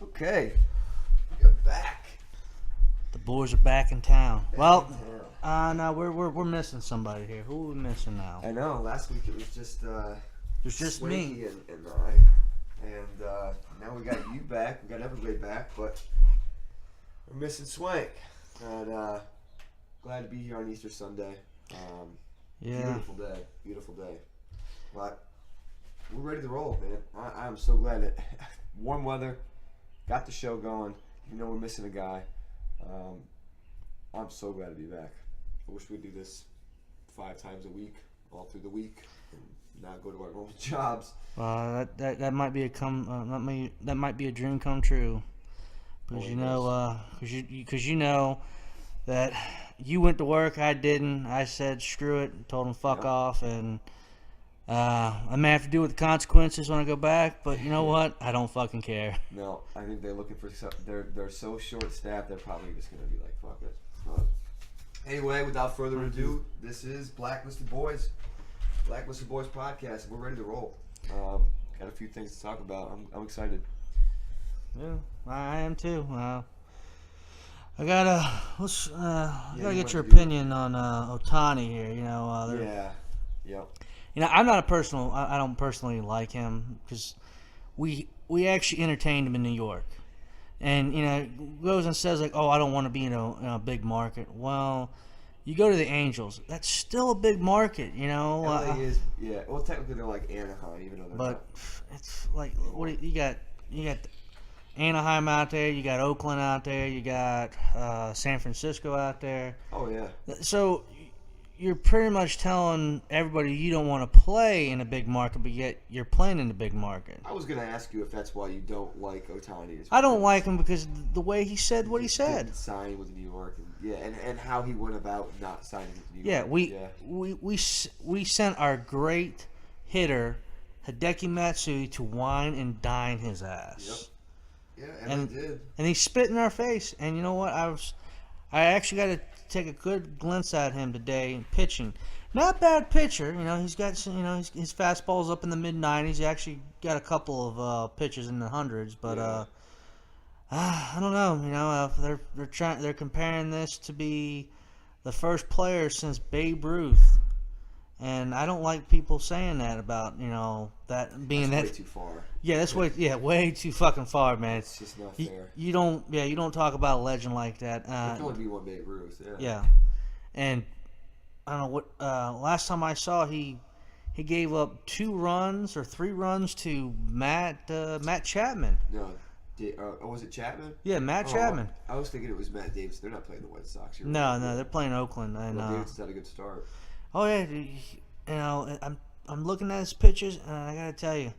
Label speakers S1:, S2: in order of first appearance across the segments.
S1: Okay, we're back.
S2: The boys are back in town.
S1: Back in town.
S2: No, we're missing somebody here. Who are we missing now?
S1: I know. Last week it was just
S2: Just
S1: Swanky
S2: me.
S1: and I, and now we got you back. We got EverGlade back, but we're missing Swank. And glad to be here on Easter Sunday.
S2: Yeah.
S1: Beautiful day. But we're ready to roll, man. I'm so glad that warm weather got the show going. You know we're missing a guy. I'm so glad to be back. I wish we'd do this 5 times a week, all through the week, and not go to our normal jobs.
S2: That might be that might be a dream come true, because you know that you went to work, I didn't. I said screw it, told him fuck off, and I may have to deal with the consequences when I go back. But you know what? I don't fucking care.
S1: No, I think they're looking for they're so short staffed. They're probably just gonna be like fuck it. But anyway, without further ado, this is Blacklisted Boys. Blacklisted Boys podcast. We're ready to roll. Got a few things to talk about. I'm excited.
S2: Yeah, I am too. I gotta get your opinion on Ohtani here. You know,
S1: Yep.
S2: You know, I don't personally like him because we actually entertained him in New York, and you know, goes and says like, oh, I don't want to be in a big market. Well, you go to the Angels. That's still a big market, you know.
S1: LA is, yeah. Well, technically they're like Anaheim, even though they're
S2: but
S1: not.
S2: it's like you got Anaheim out there, you got Oakland out there, you got San Francisco out there.
S1: Oh yeah.
S2: So you're pretty much telling everybody you don't want to play in a big market, but yet you're playing in a big market.
S1: I was gonna ask you if that's why you don't like Ohtani.
S2: I don't like him because the way he said what he said.
S1: Didn't sign with New York, and how he went about not signing with New
S2: Yeah,
S1: York.
S2: we sent our great hitter Hideki Matsui to wine and dine his ass.
S1: Yep. Yeah, and he did.
S2: And he spit in our face. And you know what? I actually got to take a good glimpse at him today in pitching. Not bad pitcher. You know, he's got his fastball's up in the mid 90s. He actually got a couple of pitches in the hundreds, but I don't know. You know, they're comparing this to be the first player since Babe Ruth. And I don't like people saying that about, you know, that being
S1: That's way too far.
S2: Yeah, that's way too fucking far, man.
S1: It's just not fair.
S2: You don't talk about a legend like that.
S1: There can only be one Babe Ruth.
S2: Yeah, and I don't know what. Last time I saw, he gave up 2 runs or 3 runs to Matt Chapman.
S1: No, was it Chapman?
S2: Yeah, Matt Chapman.
S1: I was thinking it was Matt Davidson. They're not playing the White Sox.
S2: No, they're playing Oakland. And
S1: Davidson's had a good start.
S2: Oh yeah, you know, I'm looking at his pitches, and I gotta tell you,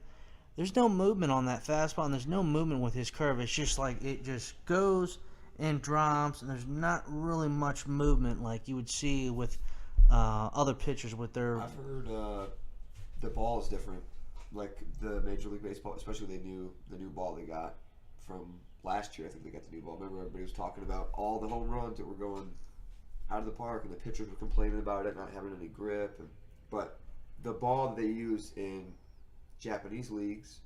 S2: there's no movement on that fastball, and there's no movement with his curve. It's just like it just goes and drops, and there's not really much movement like you would see with other pitchers with their.
S1: I've heard the ball is different, like the Major League Baseball, especially the new ball they got from last year. I think they got the new ball. Remember, everybody was talking about all the home runs that were going out of the park, and the pitchers were complaining about it not having any grip. But the ball that they use in Japanese leagues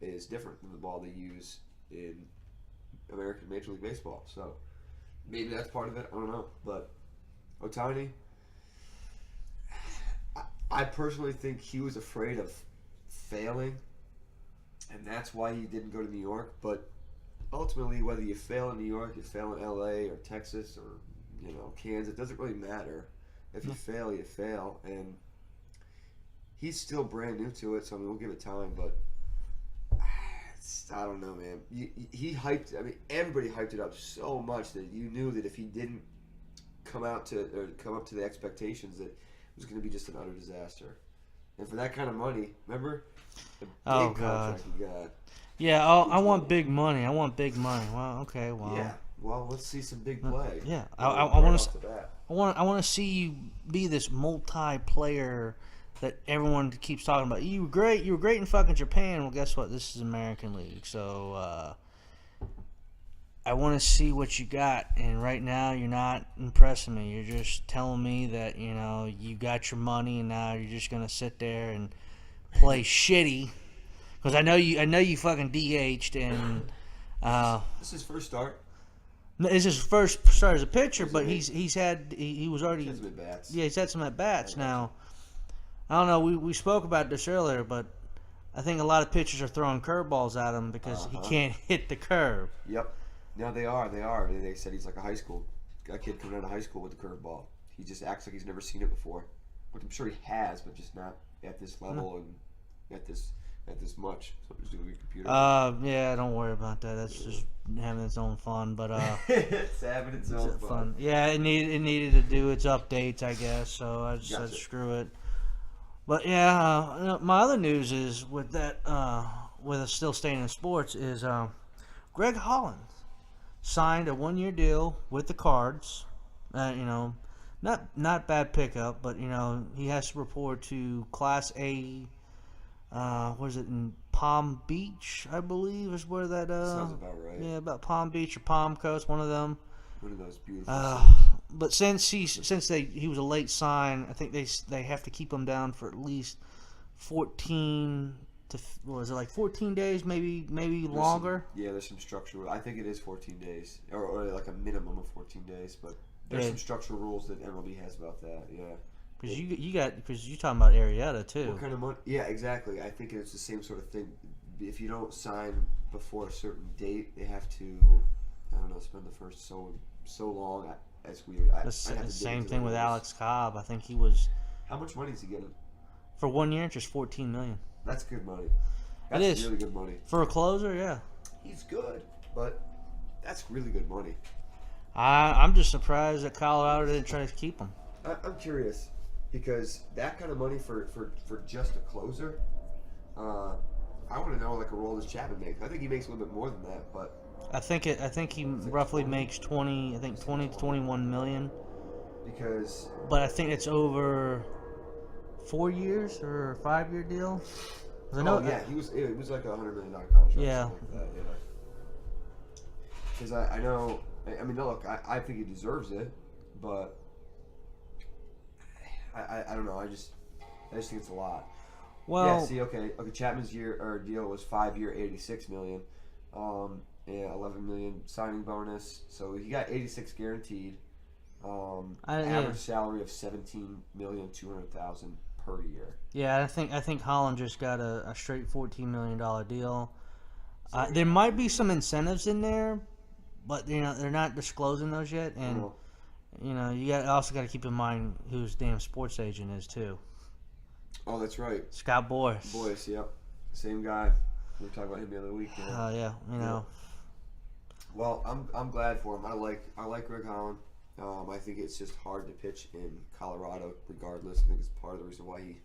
S1: is different than the ball they use in American Major League Baseball. So maybe that's part of it. I don't know. But Ohtani, I personally think he was afraid of failing, and that's why he didn't go to New York. But ultimately, whether you fail in New York, you fail in LA or Texas or Kansas, it doesn't really matter. If you fail, you fail. And he's still brand new to it, so I mean, we'll give it time. But I don't know, man. He hyped. I mean, everybody hyped it up so much that you knew that if he didn't come up to the expectations, that it was going to be just an utter disaster. And for that kind of money, remember the big contract he got.
S2: Yeah, I want big money. Well, okay, well.
S1: Yeah. Well, let's see some big play.
S2: Yeah, I want to see you be this multi-player that everyone keeps talking about. You were great in fucking Japan. Well, guess what? This is American League. So I want to see what you got, and right now you're not impressing me. You're just telling me that you got your money, and now you're just gonna sit there and play shitty. Because I know you fucking DH'd, and
S1: This is his first start.
S2: it's his first start as a pitcher, but he was already
S1: He has some at bats.
S2: yeah, he's had some at bats. Now I don't know. We spoke about this earlier, but I think a lot of pitchers are throwing curveballs at him because he can't hit the curve.
S1: Yep. No, they are. They said he's like a kid coming out of high school with the curveball. He just acts like he's never seen it before, which I'm sure he has, but just not at this level and at this much. So just doing the computer.
S2: Yeah, don't worry about that. That's just having its own fun. But
S1: it's having its own fun.
S2: Yeah, it needed to do its updates, I guess. So I just said screw it. But yeah, my other news is with that, with us still staying in sports, is Greg Holland signed a 1-year deal with the Cards. Not bad pickup, but he has to report to Class A. What is it in Palm Beach? I believe is where that.
S1: Sounds about right.
S2: Yeah, about Palm Beach or Palm Coast, one of them.
S1: One of those beautiful.
S2: But since he was a late sign, I think they have to keep him down for at least 14 to what was it like 14 days, maybe longer.
S1: There's some structural. I think it is 14 days, or like a minimum of 14 days. But there's some structural rules that MLB has about that. Yeah.
S2: Because you're talking about Arrieta too.
S1: What kind of money? Yeah, exactly. I think it's the same sort of thing. If you don't sign before a certain date, they have to, I don't know, spend the first so long. That's weird.
S2: The same thing with Alex Cobb. I think he was.
S1: How much money is he getting?
S2: For 1 year, just $14 million.
S1: That's good money.
S2: It is
S1: really good money
S2: for a closer. Yeah,
S1: he's good, but that's really good money.
S2: I'm just surprised that Colorado didn't try to keep him.
S1: I'm curious because that kind of money for just a closer, I want to know like a role that Chapman makes. I think he makes a little bit more than that, but
S2: I think he roughly makes 20 to 21 million. But I think it's over 4 years or a 5-year deal.
S1: It was like a $100 million contract.
S2: Yeah.
S1: Like that, Because I know. I mean, look, I think he deserves it, but I don't know. I just think it's a lot.
S2: Well,
S1: okay. Chapman's deal was 5-year, $86 million. 11 million signing bonus. So he got 86 guaranteed. Average salary of $17,200,000 per year.
S2: Yeah, I think Holland just got a straight $14 million deal. There might be some incentives in there, but they're not disclosing those yet. And you also got to keep in mind whose damn sports agent is too.
S1: Oh, that's right.
S2: Scott Boras.
S1: Boras, yep, same guy. We were talking about him the other week.
S2: Yeah.
S1: Well, I'm glad for him. I like Greg Holland. I think it's just hard to pitch in Colorado regardless. I think it's part of the reason why he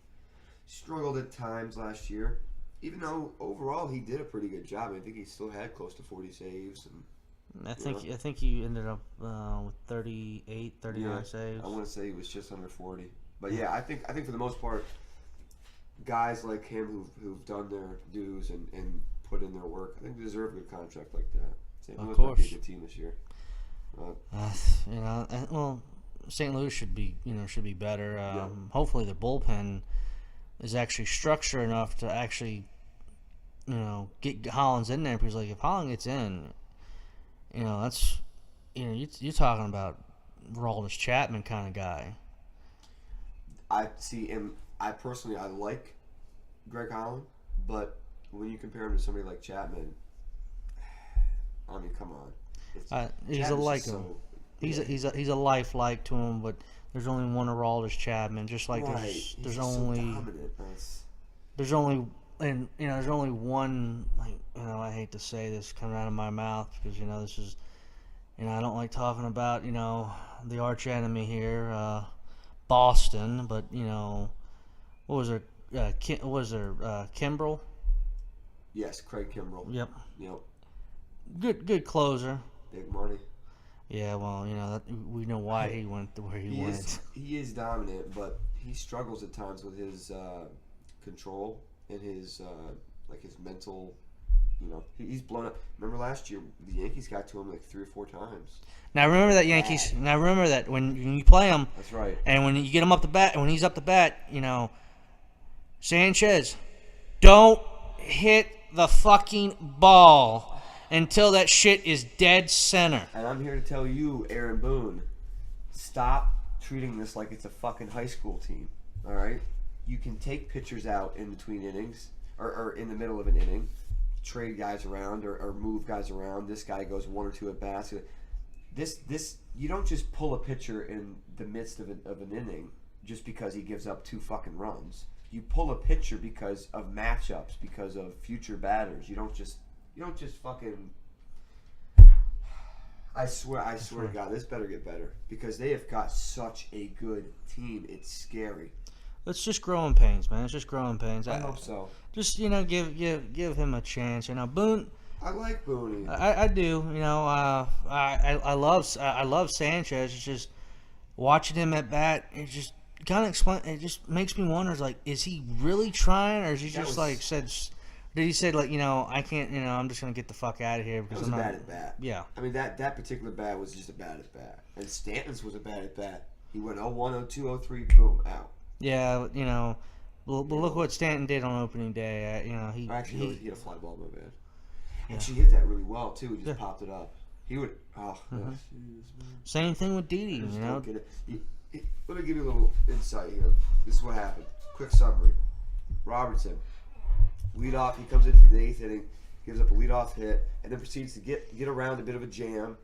S1: struggled at times last year. Even though overall he did a pretty good job. I think he still had close to 40 saves. And
S2: I think he ended up with 39 saves.
S1: I want to say he was just under 40. But yeah, I think for the most part, guys like him who've done their dues and put in their work, I think they deserve a good contract like that. St. Louis might be a good team this year.
S2: St. Louis should be better. Hopefully the bullpen is actually structured enough to actually, get Hollins in there. Because if Holland gets in, that's, you're talking about Aroldis Chapman kind of guy.
S1: I see him. I personally like Greg Holland, but when you compare him to somebody like Chapman, I mean, come on.
S2: He's a like him. He's a lifelike to him, but there's only one Aroldis Chapman. Just like there's only there's only one. I hate to say this coming out of my mouth because this is I don't like talking about the arch enemy here, Boston. But what was there? Kimbrel?
S1: Yes, Craig Kimbrel.
S2: Yep. Good closer.
S1: Big money.
S2: Yeah, well, we know why he went to where he went.
S1: He is dominant, but he struggles at times with his control and his his mental, he's blown up. Remember last year, the Yankees got to him like 3 or 4 times.
S2: Now remember that Yankees. Now remember that when you play him,
S1: That's right.
S2: and when you get him up the bat, when he's up the bat, Sanchez, don't hit the fucking ball until that shit is dead center.
S1: And I'm here to tell you, Aaron Boone, stop treating this like it's a fucking high school team. All right, you can take pitchers out in between innings or in the middle of an inning, trade guys around or move guys around. This guy goes 1 or 2 at bats. This you don't just pull a pitcher in the midst of an inning just because he gives up 2 fucking runs. You pull a pitcher because of matchups, because of future batters. You don't just fucking. I swear to God, this better get better because they have got such a good team. It's scary.
S2: It's just growing pains, man. It's just growing pains.
S1: I hope so.
S2: Just give him a chance. Boone.
S1: I like Booney.
S2: I do. I love Sanchez. It's just watching him at bat. It just kind of explain. It just makes me wonder. Like, is he really trying, or is he just said? Did he say I can't? I'm just gonna get the fuck out of here because
S1: I'm not. Bad at bat.
S2: Yeah.
S1: I mean that particular bat was just a bad at bat, and Stanton's was a bad at bat. He went 0-1, 0-2, 0-3, boom, out.
S2: Yeah, but look what Stanton did on opening day. He
S1: hit a fly ball, my man. And she hit that really well too. He just popped it up. He would. Oh,
S2: same thing with Didi.
S1: Let me give you a little insight here. This is what happened. Quick summary. Robertson, lead off. He comes in for the 8th inning, gives up a leadoff hit, and then proceeds to get around a bit of a jam.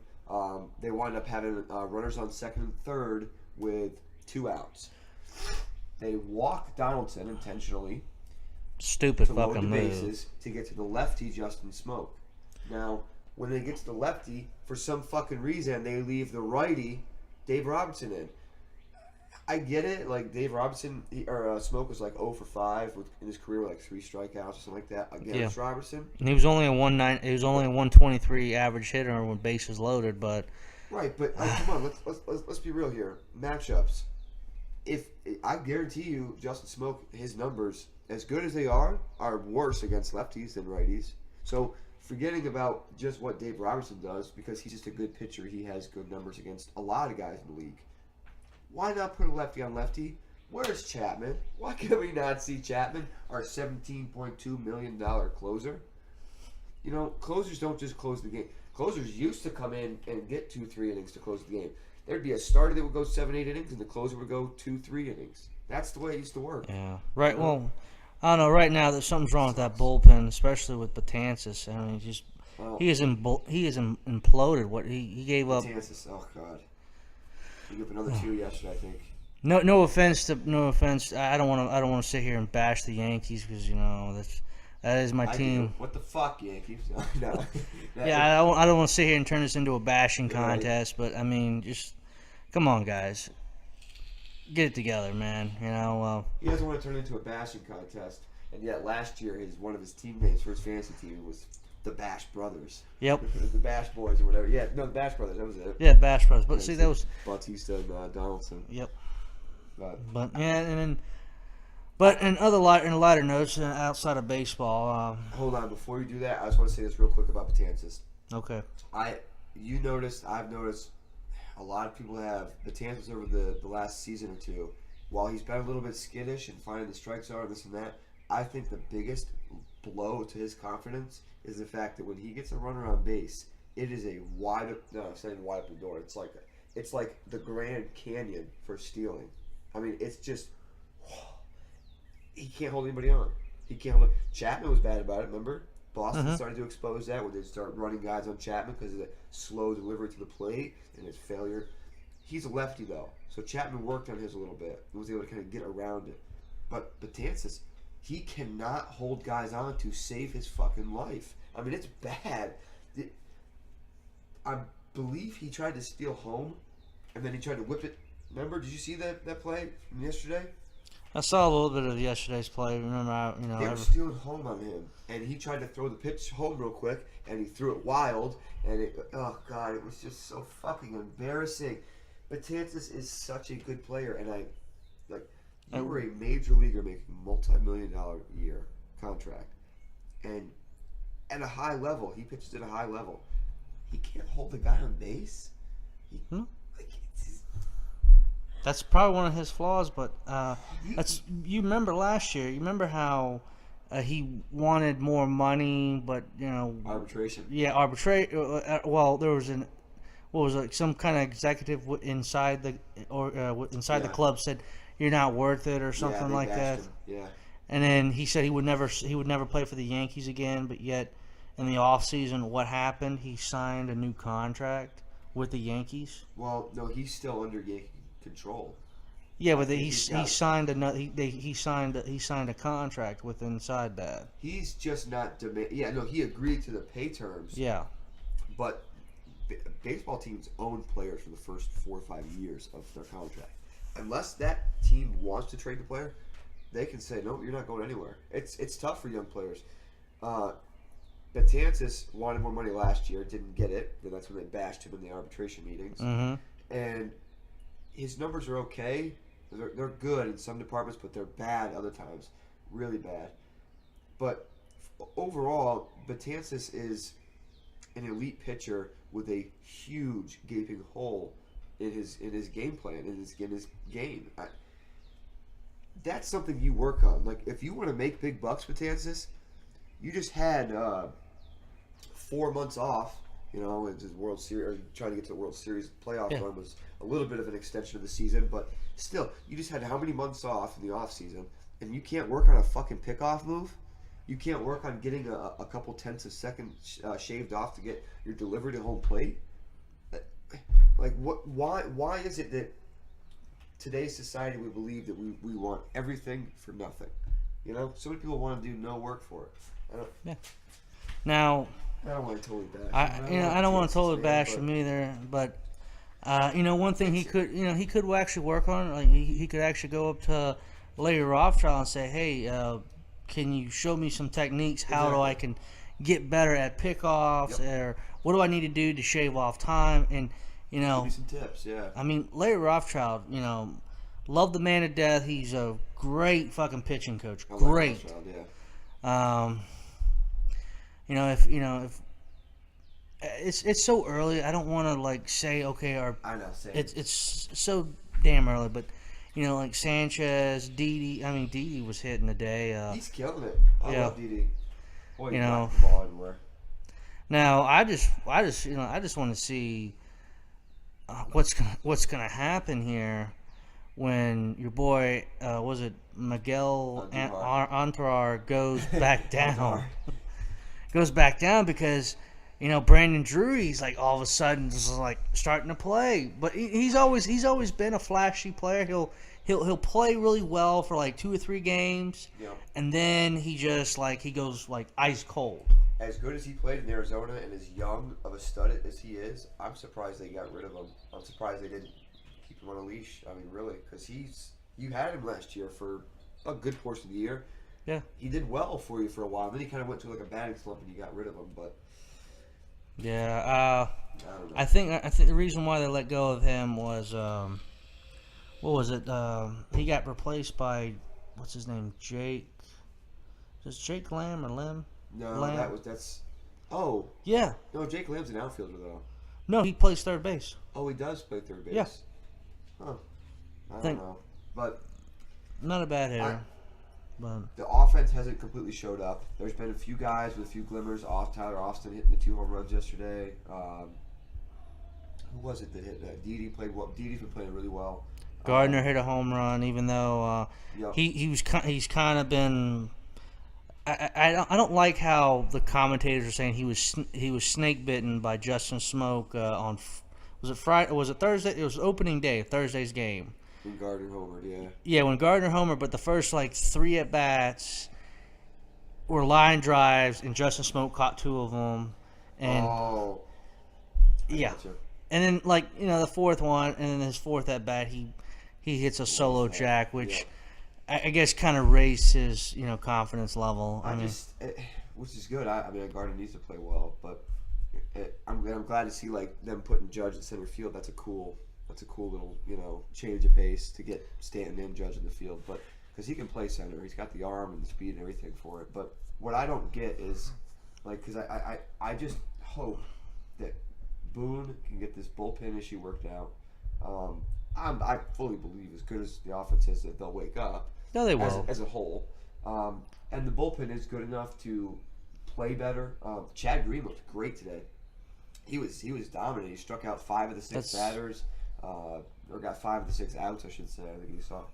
S1: They wind up having runners on 2nd and 3rd with 2 outs. They walk Donaldson intentionally.
S2: Stupid
S1: to
S2: fucking
S1: load the
S2: move.
S1: bases to get to the lefty Justin Smoke. Now, when they get to the lefty, for some fucking reason, they leave the righty Dave Robertson in. I get it. Like Dave Robertson Smoke was like 0 for 5 in his career, with like 3 strikeouts or something like that against Robertson.
S2: And he was only a 123 average hitter when bases loaded, but
S1: right. But come on, let's be real here. Matchups. If I guarantee you, Justin Smoke, his numbers, as good as they are worse against lefties than righties. So forgetting about just what Dave Robertson does, because he's just a good pitcher, he has good numbers against a lot of guys in the league. Why not put a lefty on lefty? Where's Chapman? Why can we not see Chapman, our $17.2 million closer? Closers don't just close the game. Closers used to come in and get 2-3 innings to close the game. There'd be a starter that would go 7-8 innings, and the closer would go 2-3 innings. That's the way it used to work.
S2: Yeah. Right. Well, I don't know. Right now, there's something's wrong with that bullpen, especially with Betances. I mean, he is imploded. What he gave up.
S1: Betances. Oh God. He gave up another 2 yesterday, I think.
S2: No offense. I don't want to sit here and bash the Yankees because that is my team.
S1: Do. What the fuck, Yankees? No.
S2: Yeah, I don't want to sit here and turn this into a bashing contest, but I mean, just come on, guys, get it together, man.
S1: He doesn't want to turn it into a bashing contest, and yet last year one of his teammates for his fantasy team was the Bash Brothers.
S2: Yep.
S1: The Bash Boys or whatever. Yeah, no, the Bash Brothers. That was it.
S2: Yeah, Bash Brothers. But see, that was
S1: Bautista and Donaldson.
S2: Yep.
S1: But
S2: yeah, and then. But in lighter notes, outside of baseball,
S1: hold on. Before you do that, I just want to say this real quick about Betances.
S2: Okay.
S1: I've noticed, a lot of people have Betances over the last season or two. While he's been a little bit skittish and finding the strike zone and this and that, I think the biggest blow to his confidence is the fact that when he gets a runner on base, it is a wide open door. It's like the Grand Canyon for stealing. I mean, it's just. He can't hold anybody on. Chapman was bad about it, remember? Boston started to expose that when they start running guys on Chapman because of the slow delivery to the plate and his failure. He's a lefty, though, so Chapman worked on his a little bit and was able to kind of get around it. But Betances, he cannot hold guys on to save his fucking life. I mean, it's bad. I believe he tried to steal home, and then he tried to whip it. Remember? Did you see that play from yesterday?
S2: I saw a little bit of yesterday's play. Remember,
S1: they were stealing home on him, and he tried to throw the pitch home real quick, and he threw it wild, and oh God, it was just so fucking embarrassing. Betances is such a good player, and you were a major leaguer making multi-million-dollar a year contract, and at a high level. He pitches at a high level. He can't hold the guy on base. Like,
S2: that's probably one of his flaws. But you remember last year. You remember how he wanted more money, but
S1: arbitration.
S2: Yeah, well, there was some kind of executive inside the club said you're not worth it or something like that.
S1: Him. Yeah.
S2: And then he said he would never play for the Yankees again. But yet, in the offseason, what happened? He signed a new contract with the Yankees.
S1: Well, no, he's still under Yankee control.
S2: Yeah, but he signed a contract with inside that.
S1: He's just not he agreed to the pay terms.
S2: Yeah.
S1: But baseball teams own players for the first 4 or 5 years of their contract. Unless that team wants to trade the player, they can say, no, you're not going anywhere. It's tough for young players. Betances wanted more money last year, didn't get it. Then that's when they bashed him in the arbitration meetings.
S2: Mm-hmm.
S1: And his numbers are okay. They're good in some departments, but they're bad other times. Really bad. But overall, Betances is an elite pitcher with a huge gaping hole in his game plan, in his game. That's something you work on. Like, if you want to make big bucks, Betances, you just had 4 months off. It's his World Series, or trying to get to the World Series playoff run was a little bit of an extension of the season, but still, you just had how many months off in the off season, and you can't work on a fucking pickoff move. You can't work on getting a couple tenths of second shaved off to get your delivery to home plate. Like, what? Why is it that today's society we believe that we want everything for nothing? So many people want to do no work for it.
S2: Now,
S1: I don't want to totally bash him.
S2: I don't want to totally bash him either, but one thing he could actually work on. Like, he could actually go up to Larry Rothschild and say, "Hey, can you show me some techniques? How do I can get better at pickoffs, or what do I need to do to shave off time?" And
S1: give me some tips. Yeah.
S2: I mean, Larry Rothschild, love the man to death. He's a great fucking pitching coach. Great.
S1: Rothschild, yeah.
S2: If it's so early, I don't want to say okay.
S1: I know. Same.
S2: It's so damn early, but like Sanchez, Didi. I mean, Didi was hitting today.
S1: He's killing it. I love Didi. Boy,
S2: he
S1: got the ball everywhere.
S2: Now, I just want to see what's gonna happen here when your boy was it Miguel Antarar goes back down. Goes back down because Brandon Drury's all of a sudden just starting to play, but he's always been a flashy player. He'll play really well for 2 or 3 games, and then he just he goes ice cold.
S1: As good as he played in Arizona and as young of a stud as he is, I'm surprised they got rid of him. I'm surprised they didn't keep him on a leash. I mean, really, because you had him last year for a good portion of the year.
S2: Yeah,
S1: he did well for you for a while. Then he kind of went to a batting slump, and you got rid of him. But
S2: yeah, I think the reason why they let go of him was what was it? He got replaced by what's his name? Jake. Is it Jake Lamb or Lim?
S1: No,
S2: Lamb?
S1: that's. Oh.
S2: Yeah.
S1: No, Jake Lamb's an outfielder though.
S2: No, he plays third base.
S1: Oh, he does play third base.
S2: Yeah.
S1: Huh. I don't know, but
S2: not a bad hitter. But
S1: the offense hasn't completely showed up. There's been a few guys with a few glimmers. Tyler Austin hitting the 2 home runs yesterday. Who was it that hit? Didi played well. Didi's been playing really well.
S2: Gardner hit a home run, even though he's kind of been. I don't like how the commentators are saying he was snake bitten by Justin Smoke on. Was it Friday? Or was it Thursday? It was opening day, Thursday's game.
S1: When Gardner homered, yeah.
S2: Yeah, when Gardner homered, but the first 3 at bats were line drives, and Justin Smoke caught 2 of them. And yeah, and then the 4th one, and then his 4th at bat, he hits a solo jack, which I guess kind of raised his confidence level.
S1: Which is good. I mean, Gardner needs to play well, but I'm glad to see them putting Judge in center field. That's a cool little change of pace to get Stanton and Judge in the field, but because he can play center, he's got the arm and the speed and everything for it. But what I don't get is Like, because I just hope that Boone can get this bullpen issue worked out. I fully believe, as good as the offense is, that they'll wake up.
S2: No, they will.
S1: As a whole. And the bullpen is good enough to play better. Chad Green looked great today. He was dominant. He struck out 5 of the 6 batters, or got 5 of the 6 outs, I should say. I think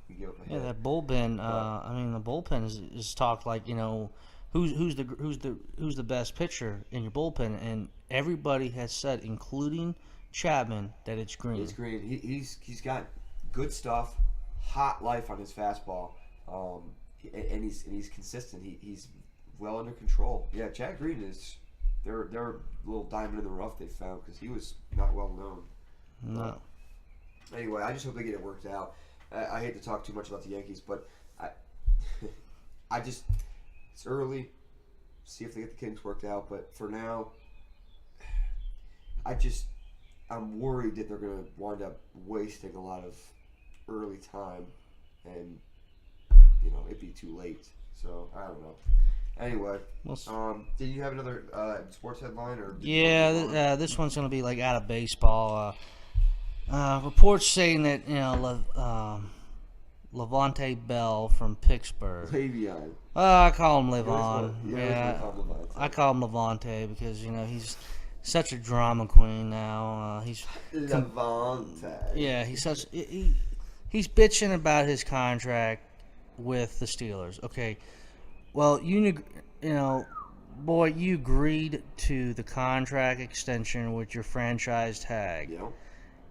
S1: he gave up a hit.
S2: Yeah, that bullpen. I mean, the bullpen is talked like, you know, who's the best pitcher in your bullpen, and everybody has said, including Chapman, that it's Green.
S1: It's Green. He's got good stuff, hot life on his fastball, and he's consistent. He's well under control. Yeah, Chad Green is. They're a little diamond in the rough they found, because he was not well known.
S2: No.
S1: Anyway, I just hope they get it worked out. I hate to talk too much about the Yankees, but I just, it's early. See if they get the Kings worked out. But for now, I'm worried that they're going to wind up wasting a lot of early time, and it'd be too late. So I don't know. Anyway, did you have another sports headline, or?
S2: Yeah, this one's going to be like out of baseball. Reports saying that Levante Bell from Pittsburgh.
S1: Le'Veon.
S2: I call him Levon.
S1: Yeah,
S2: I call him Levante because he's such a drama queen now. He's
S1: Levante.
S2: Yeah, he's he's bitching about his contract with the Steelers. Okay, well you agreed to the contract extension with your franchise tag.
S1: Yep.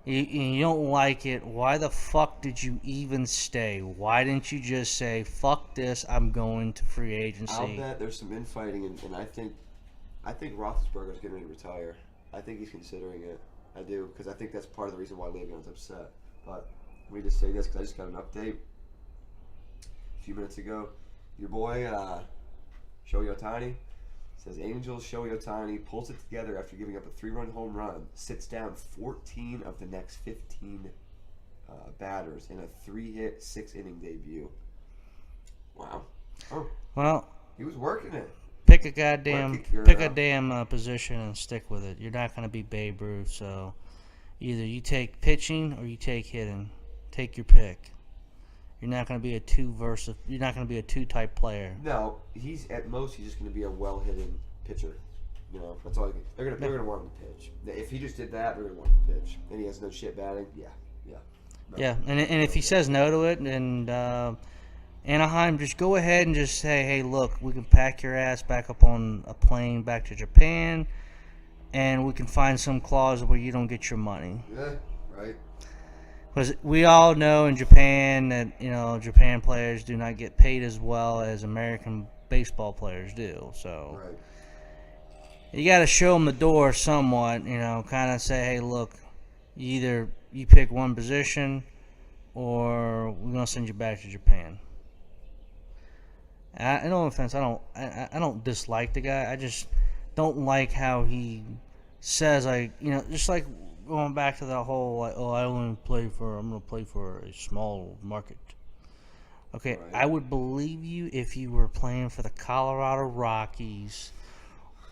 S2: You don't like it. Why the fuck did you even stay? Why didn't you just say, fuck this, I'm going to free agency?
S1: I'll bet there's some infighting, and I think Roethlisberger's getting ready to retire. I think he's considering it. I do, because I think that's part of the reason why Le'Veon's upset. But let me just say this, because I just got an update a few minutes ago. Your boy, Shohei Ohtani, says Angels Shohei Ohtani pulls it together after giving up a 3-run home run, sits down 14 of the next 15 batters in a 3-hit, 6-inning debut. Wow. Oh.
S2: Well,
S1: he was working it.
S2: Pick a damn position and stick with it. You're not going to be Babe Ruth, so either you take pitching or you take hitting. Take your pick. You're not going to be You're not going to be a 2-type player.
S1: No, he's just going to be a well-hitting pitcher. That's all. They're going to want him to pitch. If he just did that, they're going to want him to pitch. And he has no shit batting. Yeah. No.
S2: Yeah, and if he says no to it, and Anaheim, just go ahead and just say, hey, look, we can pack your ass back up on a plane back to Japan, and we can find some clause where you don't get your money.
S1: Yeah, right.
S2: Because we all know in Japan that, Japan players do not get paid as well as American baseball players do. So
S1: right.
S2: You got to show them the door somewhat, kind of say, hey, look, either you pick one position or we're going to send you back to Japan. No offense, I don't dislike the guy. I just don't like how he says, just like going back to the whole, I'm going to play for a small market. Okay, right. I would believe you if you were playing for the Colorado Rockies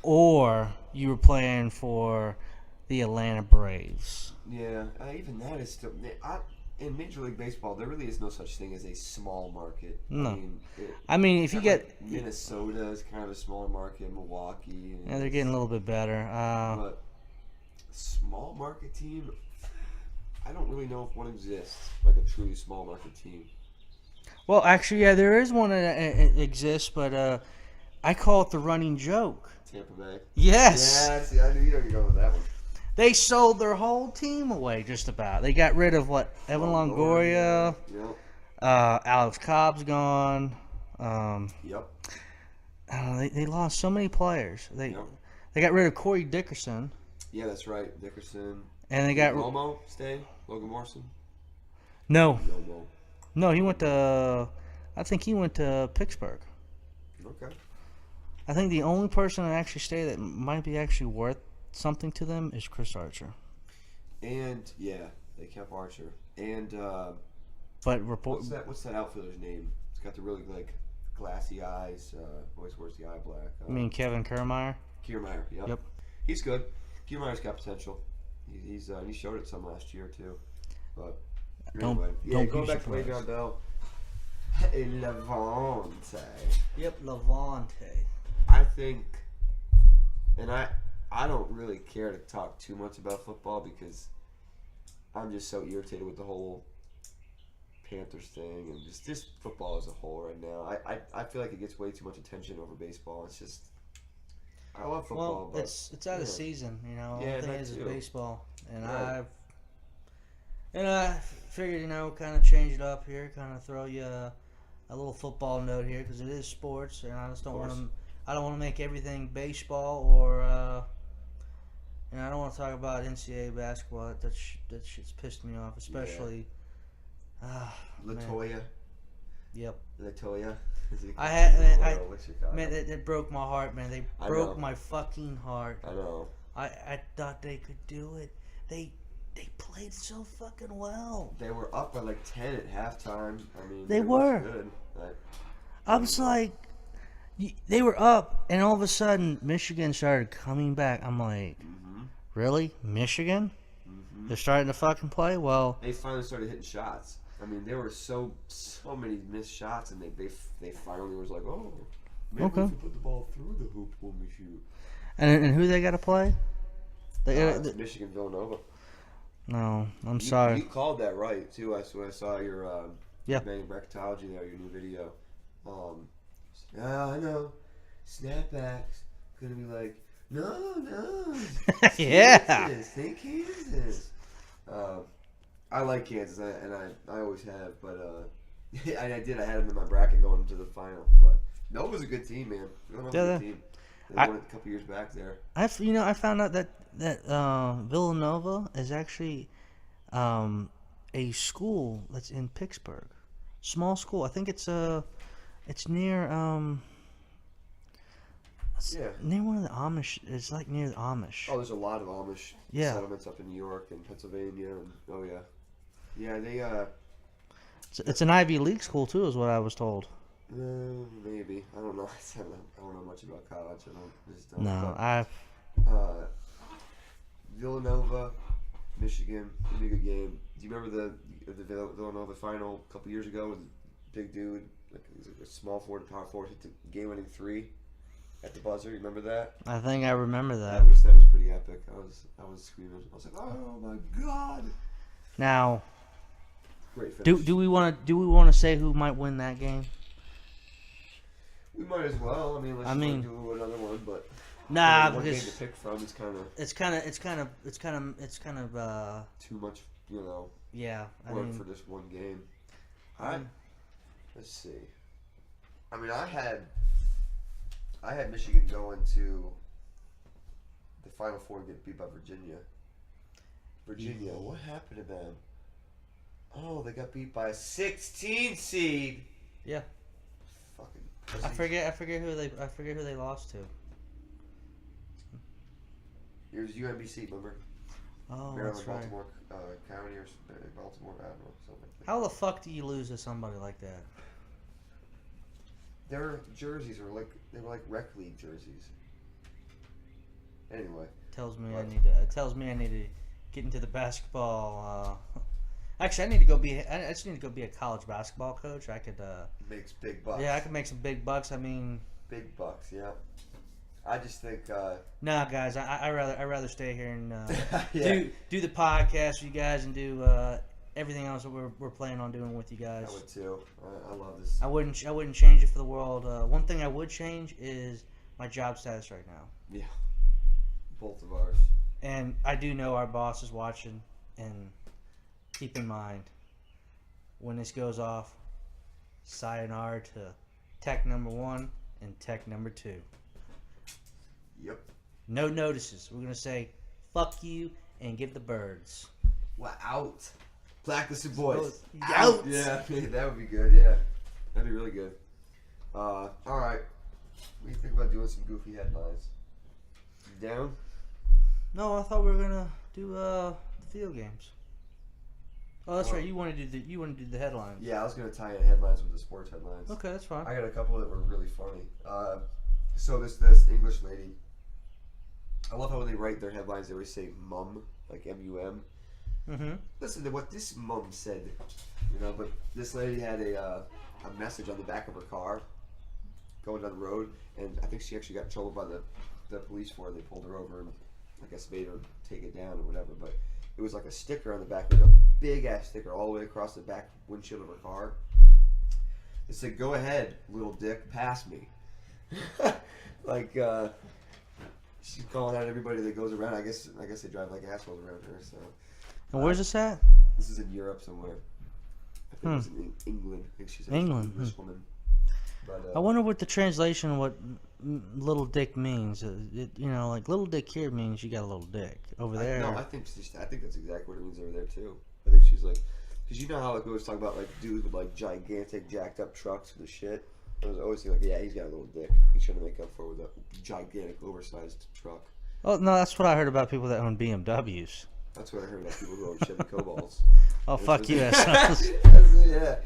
S2: or you were playing for the Atlanta Braves.
S1: Yeah, even that is still... in Major League Baseball, there really is no such thing as a small market.
S2: No. I mean if you get...
S1: Minnesota is kind of a smaller market, Milwaukee...
S2: Yeah, they're getting a little bit better.
S1: But small market team, I don't really know if one exists, like a truly small market team.
S2: Well, actually, yeah, there is one that exists, but I call it the running joke.
S1: Tampa Bay?
S2: Yes!
S1: Yeah, see, I knew you were going with that one.
S2: They sold their whole team away, just about. They got rid of, Evan Longoria.
S1: Yep.
S2: Alex Cobb's gone.
S1: Yep.
S2: They lost so many players. They got rid of Corey Dickerson.
S1: Yeah, that's right. Dickerson.
S2: And they got...
S1: Romo stay? Logan Morrison?
S2: No, he went to... I think he went to Pittsburgh.
S1: Okay.
S2: I think the only person that actually stayed that might be actually worth something to them is Chris Archer.
S1: And yeah, they kept Archer. And
S2: but
S1: what's that outfielder's name? It's got the really glassy eyes. Always wears the eye black.
S2: You mean Kevin Kiermaier?
S1: Kiermaier, yep. He's good. Kiermaier's got potential. He showed it some last year too. But anyway,
S2: don't
S1: going
S2: be
S1: back to
S2: surprised.
S1: Le'Veon Bell. Levante.
S2: Yep, Levante.
S1: I think, and I don't really care to talk too much about football because I'm just so irritated with the whole Panthers thing and just football as a whole right now. I feel like it gets way too much attention over baseball. It's just I love football.
S2: Well,
S1: but
S2: it's out of season, you know.
S1: Yeah,
S2: the thing
S1: that
S2: is
S1: too.
S2: baseball, and
S1: Right.
S2: I figured, you know, kind of change it up here, kind of throw you a little football note here because it is sports, and I just don't want to. I don't want to make everything baseball or. And I don't want to talk about NCAA basketball. That shit's pissed me off, especially.
S1: Latoya.
S2: Yep.
S1: Latoya.
S2: Man, that broke my heart, man. They broke my fucking heart.
S1: I know.
S2: I thought they could do it. They played so fucking well.
S1: They were up by like 10 at halftime. I mean,
S2: They
S1: it was
S2: were.
S1: good.
S2: I was like, they were up, and all of a sudden, Michigan started coming back. I'm like, really? Michigan? They're starting to fucking play? Well,
S1: they finally started hitting shots. I mean, there were so many missed shots, and they finally was like, oh, maybe we can put the ball through the hoop when we shoot.
S2: And who they got to play?
S1: It's Michigan Villanova.
S2: No, I'm sorry.
S1: You called that right too. I saw your main bracketology there, your new video. I know. Snapback's gonna be like, no.
S2: Yeah.
S1: Think Kansas. I like Kansas, and I always have, but I had them in my bracket going into the final. But Nova's a good team, man. Villanova's a good team. They won it a couple years back there.
S2: I found out that Villanova is actually a school that's in Pittsburgh, small school. I think it's near near one of the Amish. It's like near the Amish.
S1: Oh, there's a lot of Amish settlements up in New York and Pennsylvania, and they
S2: It's an Ivy League school too, is what I was told.
S1: Maybe. I don't know. I don't know much about college. Villanova, Michigan, it'll be a good game. Do you remember the Villanova final a couple years ago with a big dude, like a small forward, power forward, hit the game-winning 3 at the buzzer? You remember that?
S2: I think I remember that.
S1: That was pretty epic. I was screaming. I was like, oh my god!
S2: Now,
S1: great finish.
S2: do we want to say who might win that game?
S1: We might as well. I mean, let's do another one, but
S2: nah,
S1: one
S2: because
S1: game to pick from is kind of too much, you know.
S2: Yeah,
S1: work for this one game. Let's see. I mean, I had Michigan going to the Final Four and get beat by Virginia. What happened to them? Oh, they got beat by a 16 seed.
S2: Yeah.
S1: Fucking.
S2: I forget who they lost to.
S1: It was UMBC, remember?
S2: Oh,
S1: Maryland,
S2: that's right.
S1: Baltimore County or Baltimore, I don't know, something.
S2: How the fuck do you lose to somebody like that?
S1: Their jerseys were like rec league jerseys. Anyway,
S2: Tells me I need to get into the basketball. Actually, I just need to go be a college basketball coach. I could
S1: makes big bucks.
S2: Yeah, I could make some big bucks. I mean,
S1: big bucks. Yeah. I just think.
S2: Nah, guys, I rather stay here and
S1: yeah.
S2: do the podcast with you guys and do everything else that we're planning on doing with you guys.
S1: I would too. I love this.
S2: I wouldn't change it for the world. One thing I would change is my job status right now.
S1: Yeah. Both of ours.
S2: And I do know our boss is watching, and keep in mind, when this goes off, sayonara to tech number 1 and tech number 2.
S1: Yep.
S2: No notices. We're going to say, fuck you, and give the birds.
S1: We're out. Blacklisted boys.
S2: Out.
S1: Yeah, that would be good, yeah. That'd be really good. Alright. What do you think about doing some goofy headlines? You down?
S2: No, I thought we were going to do the field games. Oh, that's right. You want to do the headlines.
S1: Yeah, I was gonna tie in headlines with the sports headlines.
S2: Okay, that's fine.
S1: I got a couple that were really funny. So this English lady, I love how when they write their headlines, they always say "mum," like M-U-M.
S2: Mm-hmm.
S1: Listen to what this mum said, But this lady had a message on the back of her car going down the road, and I think she actually got in trouble by the police for it. They pulled her over and I guess made her take it down or whatever. But it was like a sticker on the back, like a big ass sticker all the way across the back windshield of her car. It said, "Go ahead, little dick, pass me." Like she's calling out everybody that goes around. I guess they drive like assholes around her. So.
S2: And where's this at?
S1: This is in Europe somewhere. I think it was in England. I think she's an English woman. But,
S2: I wonder what the translation of what little dick means. Like little dick here means you got a little dick. Over there.
S1: No, I think that's exactly what it means over there too. I think she's like, because you know how like we always talk about like dudes with like gigantic jacked up trucks with the shit. I was always like, yeah, he's got a little dick. He's trying to make up for it with a gigantic oversized truck.
S2: Oh no, that's what I heard about people that own BMWs.
S1: That's what I heard about people who own Chevy Cobalts.
S2: Oh, fuck you,
S1: that's yeah.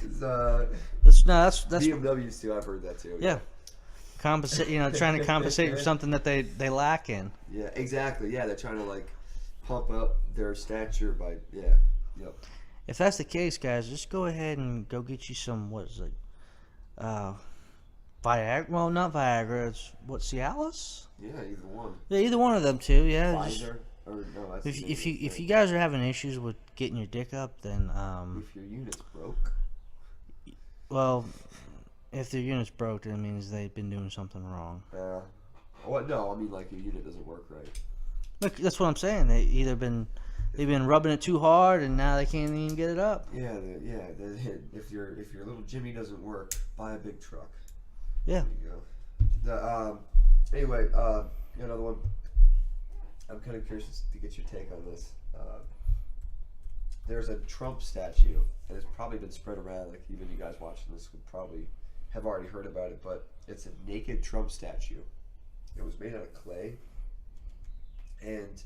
S2: That's
S1: BMWs too. I've heard that too.
S2: Yeah. Compensate, trying to compensate for something that they lack in.
S1: Yeah, exactly. Yeah, they're trying to like pump up their stature by Yep.
S2: If that's the case, guys, just go ahead and go get you some Viagra. Well, not Viagra. It's Cialis.
S1: Yeah, either one.
S2: Yeah, either one of them too. Yeah.
S1: Pfizer. Or no, that's
S2: if you guys are having issues with getting your dick up, then
S1: if your unit's broke.
S2: Well, if their unit's broke, that means they've been doing something wrong.
S1: Well, no, I mean like your unit doesn't work right.
S2: Look, that's what I'm saying. They've been rubbing it too hard, and now they can't even get it up.
S1: Yeah. If your little Jimmy doesn't work, buy a big truck.
S2: Yeah.
S1: There you go. Anyway, another one. I'm kind of curious to get your take on this. There's a Trump statue, and it's probably been spread around. Like even you guys watching this would probably have already heard about it. But it's a naked Trump statue. It was made out of clay, and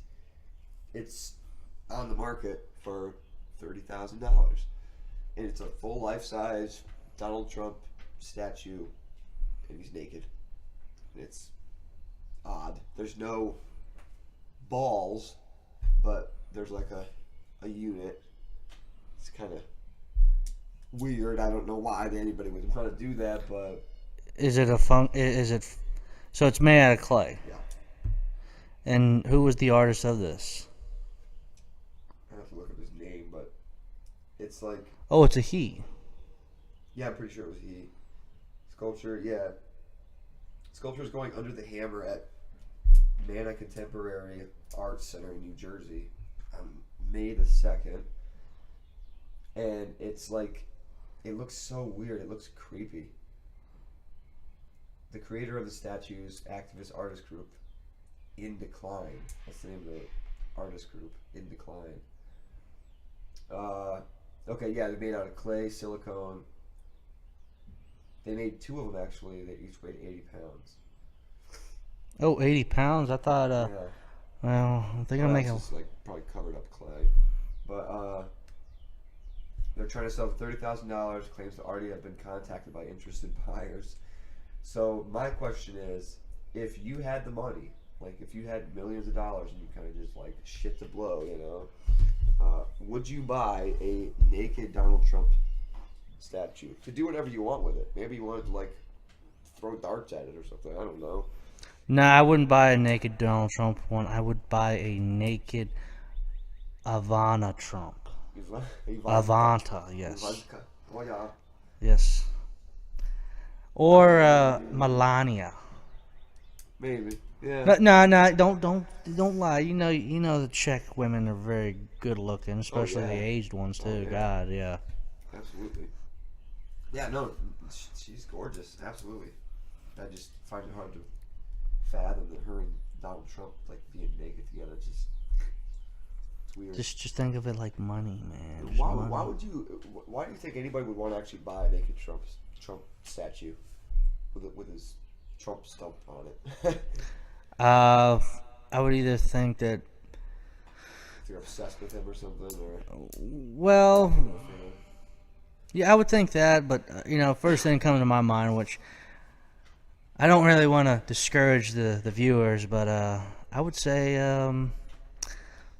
S1: it's on the market for $30,000. And it's a full life-size Donald Trump statue, and he's naked. And it's odd. There's no balls, but there's like a unit. It's kind of weird. I don't know why anybody would want to do that, but
S2: so it's made out of clay?
S1: Yeah.
S2: And who was the artist of this?
S1: I have to look up his name, but it's like...
S2: Oh, it's a he.
S1: Yeah, I'm pretty sure it was he. Sculpture, yeah. Sculpture is going under the hammer at Mana Contemporary Arts Center in New Jersey on May the 2nd. And it's like, it looks so weird. It looks creepy. The creator of the statue's activist artist group, In Decline. That's the name of the artist group, In Decline. Okay, yeah, they're made out of clay, silicone. They made two of them, actually. They each weighed 80 pounds.
S2: Oh, 80 pounds? I thought,
S1: Yeah.
S2: well, they're going to make
S1: It's like probably covered up clay. But, they're trying to sell for $30,000, claims to already have been contacted by interested buyers. So, my question is, if you had the money, like if you had millions of dollars and you kind of just like shit to blow, would you buy a naked Donald Trump statue to do whatever you want with it? Maybe you wanted to like throw darts at it or something. I don't know.
S2: No, I wouldn't buy a naked Donald Trump one. I would buy a naked Ivana Trump. Avanta, yes.
S1: Ivanka. Oh, yeah.
S2: Yes. Or Melania.
S1: Maybe. Yeah.
S2: But no, don't lie. You know the Czech women are very good looking, especially the aged ones too.
S1: Oh, yeah.
S2: God, yeah.
S1: Absolutely. Yeah, no, she's gorgeous. Absolutely. I just find it hard to fathom that her and Donald Trump like being naked together. It's weird.
S2: Just think of it like money, man.
S1: Why do you think anybody would want to actually buy a naked Trump statue with his Trump stump on it?
S2: I would either think that
S1: you're obsessed with him or something, or
S2: Well, yeah, I would think that, but first thing coming to my mind, which I don't really want to discourage the viewers, but I would say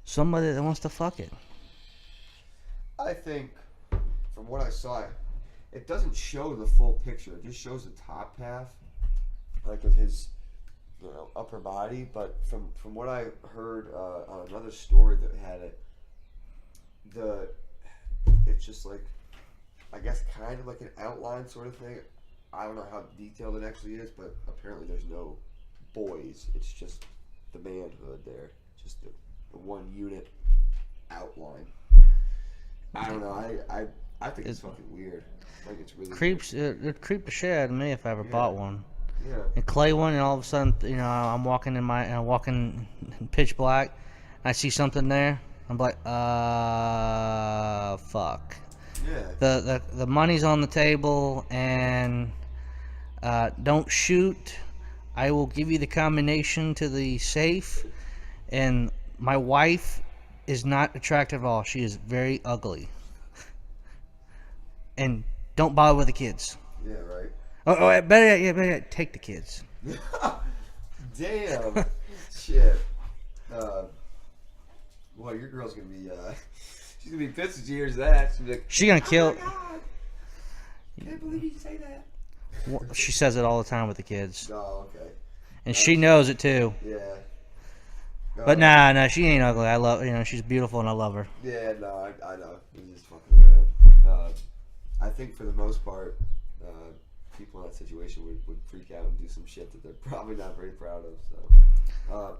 S2: somebody that wants to fuck it.
S1: I think from what I saw, it doesn't show the full picture. It just shows the top half, like of his upper body. But from what I heard on another story that had it, it's just like, I guess kind of like an outline sort of thing. I don't know how detailed it actually is, but apparently there's no boys. It's just the manhood there, just the one unit outline. I don't know. I think it's fucking weird. Like it's really
S2: Creeps. It creeped the shit out of me if I ever bought one.
S1: Yeah.
S2: A clay one, and all of a sudden, I'm walking walking in pitch black. I see something there. I'm like, fuck.
S1: Yeah.
S2: The money's on the table, and don't shoot. I will give you the combination to the safe. And my wife is not attractive at all. She is very ugly. And don't bother with the kids.
S1: Yeah. Right.
S2: Better yet, take the kids.
S1: Damn. Shit. Well, your girl's gonna be she's gonna be pissed when she hears that. She's like,
S2: She's gonna kill.
S1: Oh my God. Can't believe you say that.
S2: She says it all the time with the kids.
S1: Oh, okay.
S2: And she knows it too.
S1: Yeah.
S2: But nah, she ain't ugly. I love, she's beautiful and I love her.
S1: Yeah, no, I know. He's just fucking around. I think for the most part, people in that situation would freak out and do some shit that they're probably not very proud of. So,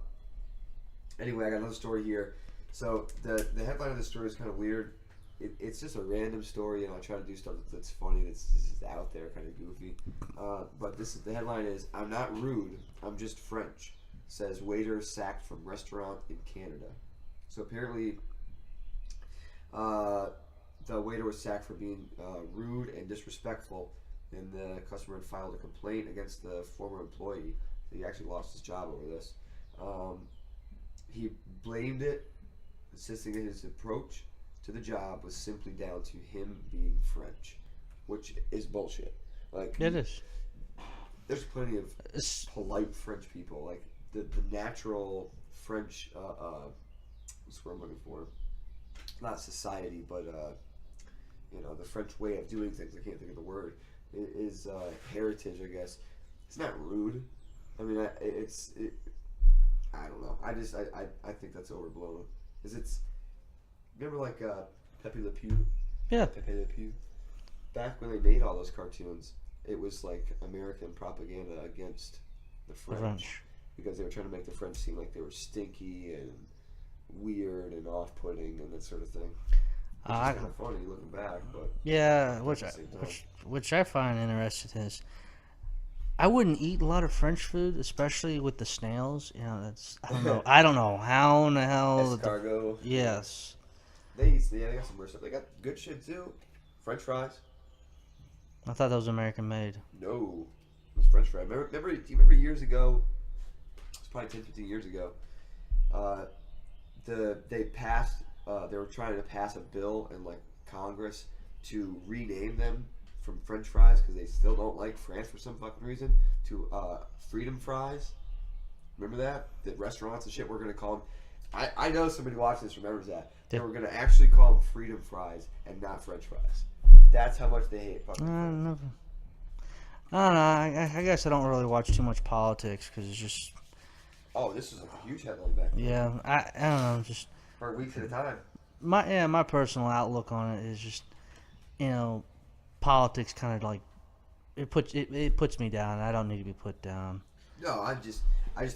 S1: anyway, I got another story here. So the headline of this story is kind of weird. It's just a random story, and I try to do stuff that's funny, that's just out there, kind of goofy. But the headline is, "I'm not rude, I'm just French," says waiter sacked from restaurant in Canada. So apparently, the waiter was sacked for being rude and disrespectful, and the customer had filed a complaint against the former employee. He actually lost his job over this. He blamed it, insisting that his approach to the job was simply down to him being French, which is bullshit. Like,
S2: It is.
S1: There's plenty of polite French people. Like the natural French, what's the word I'm looking for? Not society, but the French way of doing things. I can't think of the word. It is heritage, I guess. It's not rude. I mean, I don't know. I think that's overblown. Because remember like Pepe Le Pew?
S2: Yeah.
S1: Pepe Le Pew. Back when they made all those cartoons, it was like American propaganda against the French. Because they were trying to make the French seem like they were stinky and weird and off-putting and that sort of thing. Which is kind of funny looking back, but
S2: yeah, which I find interesting is, I wouldn't eat a lot of French food, especially with the snails. That's I don't know how in the hell.
S1: Escargot.
S2: Yes.
S1: They got some weird stuff. They got good shit too. French fries.
S2: I thought that was American made.
S1: No, it was French fries. Do you remember years ago? It was probably 10, 15 years ago. They were trying to pass a bill in like Congress to rename them from French fries because they still don't like France for some fucking reason to Freedom Fries. Remember that? The restaurants and shit were gonna call them. I know somebody watching this remembers that. They were gonna actually call them Freedom Fries and not French fries. That's how much they hate fucking French.
S2: I don't know. I guess I don't really watch too much politics because it's just.
S1: Oh, this was a huge headline back then.
S2: Yeah, I don't know. Just
S1: for weeks at a time.
S2: My personal outlook on it is just, politics kind of like it puts me down. I don't need to be put down.
S1: No, I just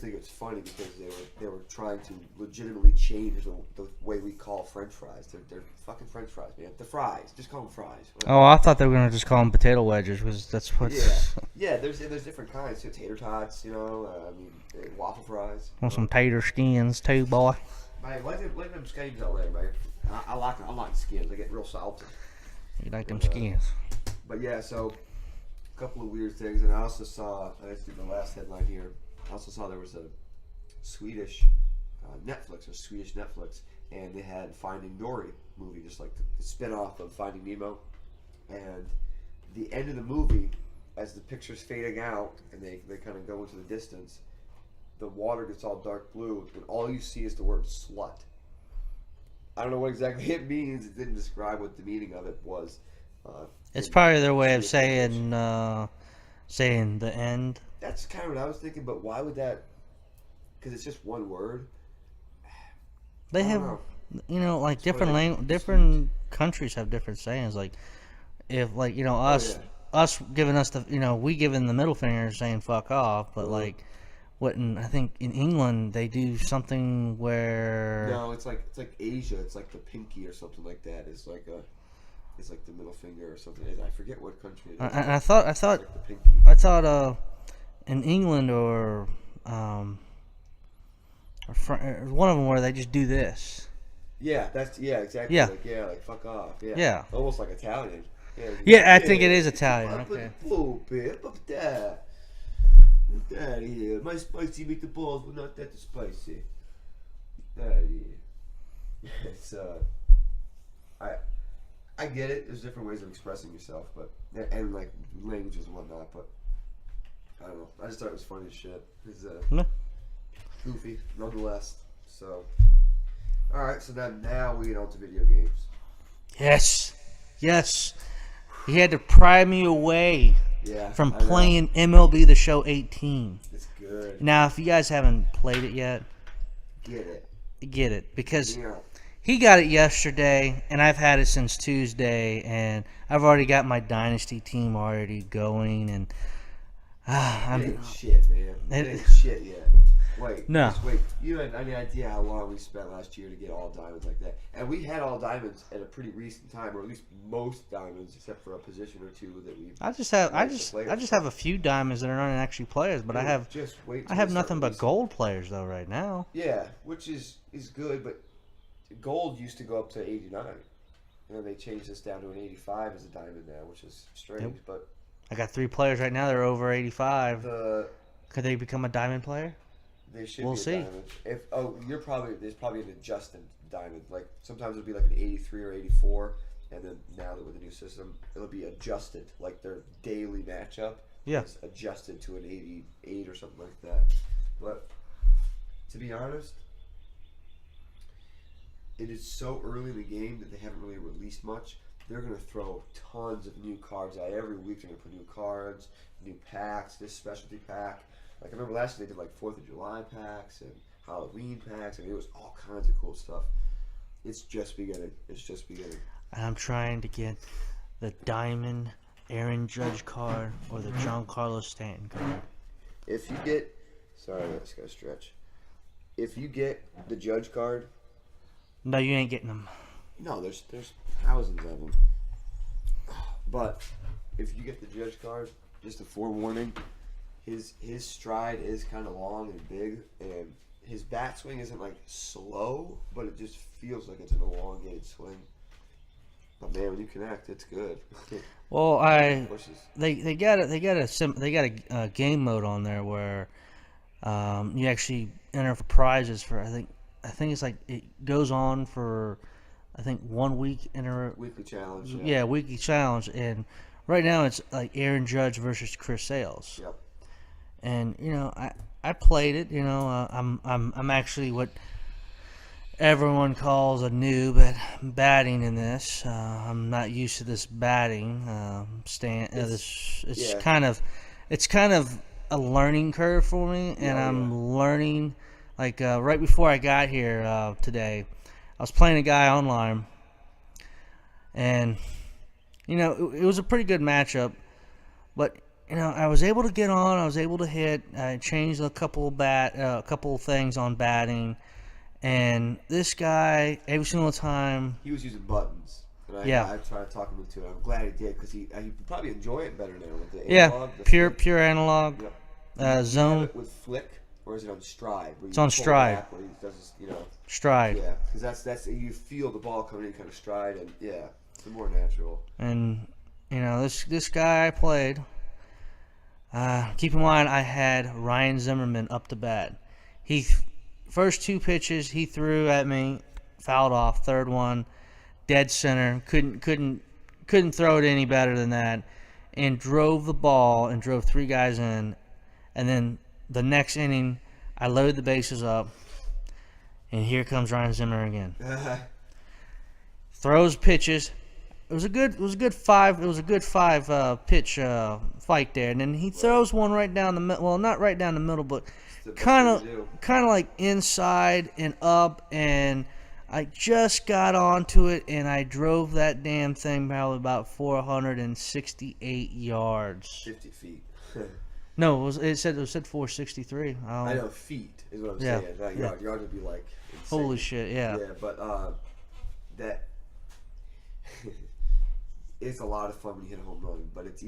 S1: think it's funny because they were trying to legitimately change the way we call French fries. They're fucking French fries, man. The fries, just call them fries.
S2: Oh, I thought they were gonna just call them potato wedges because that's what.
S1: Yeah. There's different kinds. Tater tots, waffle fries.
S2: Want some tater skins too, boy?
S1: Man, let them skins out there, man. I like skins. They get real salty.
S2: You like them skins?
S1: But yeah, so a couple of weird things, and I also saw. Let's do the last headline here. I also saw there was a Swedish Netflix, and they had Finding Dory movie, just like the spin-off of Finding Nemo. And the end of the movie, as the picture's fading out and they kind of go into the distance, the water gets all dark blue, and all you see is the word slut. I don't know what exactly it means. It didn't describe what the meaning of it was.
S2: It's probably their way of saying the end.
S1: That's kind of what I was thinking, but why would that? Because it's just one word.
S2: They have, like different countries have different sayings. Like, if us giving us we giving the middle finger saying fuck off, but like, I think in England they do something where
S1: no, it's like Asia. It's like the pinky or something like that. It's like the middle finger or something. I forget what country it is.
S2: I thought
S1: like the pinky.
S2: I thought in England or one of them where they just do this.
S1: Yeah, exactly.
S2: Yeah.
S1: Like fuck off. Yeah.
S2: Yeah.
S1: Almost like Italian.
S2: Yeah, I think it is Italian. Okay.
S1: Get out of here. My spicy meatballs were not that spicy. Get out of here. It's I get it. There's different ways of expressing yourself, but and like languages and whatnot. But I don't know. I just thought it was funny as shit. It's goofy, nonetheless. So, all right. So now we get on to video games.
S2: Yes. He had to pry me away from playing MLB The Show 18.
S1: It's good.
S2: Now, if you guys haven't played it yet, get it because he got it yesterday, and I've had it since Tuesday, and I've already got my Dynasty team already going, and
S1: it ain't shit, man. It ain't shit yet. Wait.
S2: No.
S1: Just wait. You had any idea how long we spent last year to get all diamonds like that? And we had all diamonds at a pretty recent time, or at least most diamonds, except for a position or two that we.
S2: I just have a few diamonds that are not actually players, but I have nothing but gold players though right now.
S1: Yeah, which is good, but gold used to go up to 89, and then they changed this down to an 85 as a diamond now, which is strange. Yep. But
S2: I got 3 players right now that are over 85. Could they become a diamond player?
S1: They should.
S2: We'll
S1: be a
S2: see.
S1: Diamond. There's probably an adjusted diamond. Like sometimes it'll be like an 83 or 84, and then now that with the new system, it'll be adjusted. Like their daily matchup is adjusted to an 88 or something like that. But to be honest, it is so early in the game that they haven't really released much. They're going to throw tons of new cards out. Every week they're going to put new cards, new packs, this specialty pack. Like, I remember last year they did, like, 4th of July packs and Halloween packs. I mean, it was all kinds of cool stuff. It's just beginning.
S2: I'm trying to get the Diamond Aaron Judge card or the Giancarlo Stanton card.
S1: If you get... Sorry, I just got to stretch. If you get the Judge card...
S2: No, you ain't getting them.
S1: No, there's thousands of them. But if you get the Judge card, just a forewarning... His stride is kind of long and big, and his bat swing isn't like slow, but it just feels like it's an elongated swing. But man, when you connect, it's good.
S2: Well, they got a game mode on there where you actually enter for prizes for I think it's like it goes on for 1 week
S1: weekly challenge.
S2: Yeah, weekly challenge, and right now it's like Aaron Judge versus Chris Sales.
S1: Yep.
S2: And I played it. I'm actually what everyone calls a noob at batting in this. I'm not used to this batting It's kind of a learning curve for me, and I'm learning. Like right before I got here today, I was playing a guy online, and it was a pretty good matchup, but. I was able to get on. I was able to hit. I changed a couple of things on batting, and this guy every single time
S1: he was using buttons. And I tried to talk him into it. I'm glad he did because he probably enjoy it better now with the analog.
S2: Pure analog.
S1: Yep.
S2: Zone
S1: with flick, or is it on stride?
S2: It's on stride.
S1: Where he does
S2: stride.
S1: Yeah, because that's you feel the ball coming in kind of stride, and it's more natural.
S2: And this guy I played. Keep in mind, I had Ryan Zimmerman up to bat. First 2 pitches he threw at me, fouled off. Third one, dead center. Couldn't throw it any better than that, and drove the ball and drove 3 guys in. And then the next inning, I loaded the bases up, and here comes Ryan Zimmer again. Throws pitches. It was a good five pitch fight there, and then he throws one right down the middle. Well, not right down the middle, but kind of like inside and up, and I just got onto it, and I drove that damn thing probably about 468 yards.
S1: 50 feet.
S2: No, it said 463.
S1: I know, feet is what I'm saying. Like, yards would be like insane.
S2: Holy shit, yeah.
S1: Yeah, but that it's a lot of fun when you hit a home run, but it's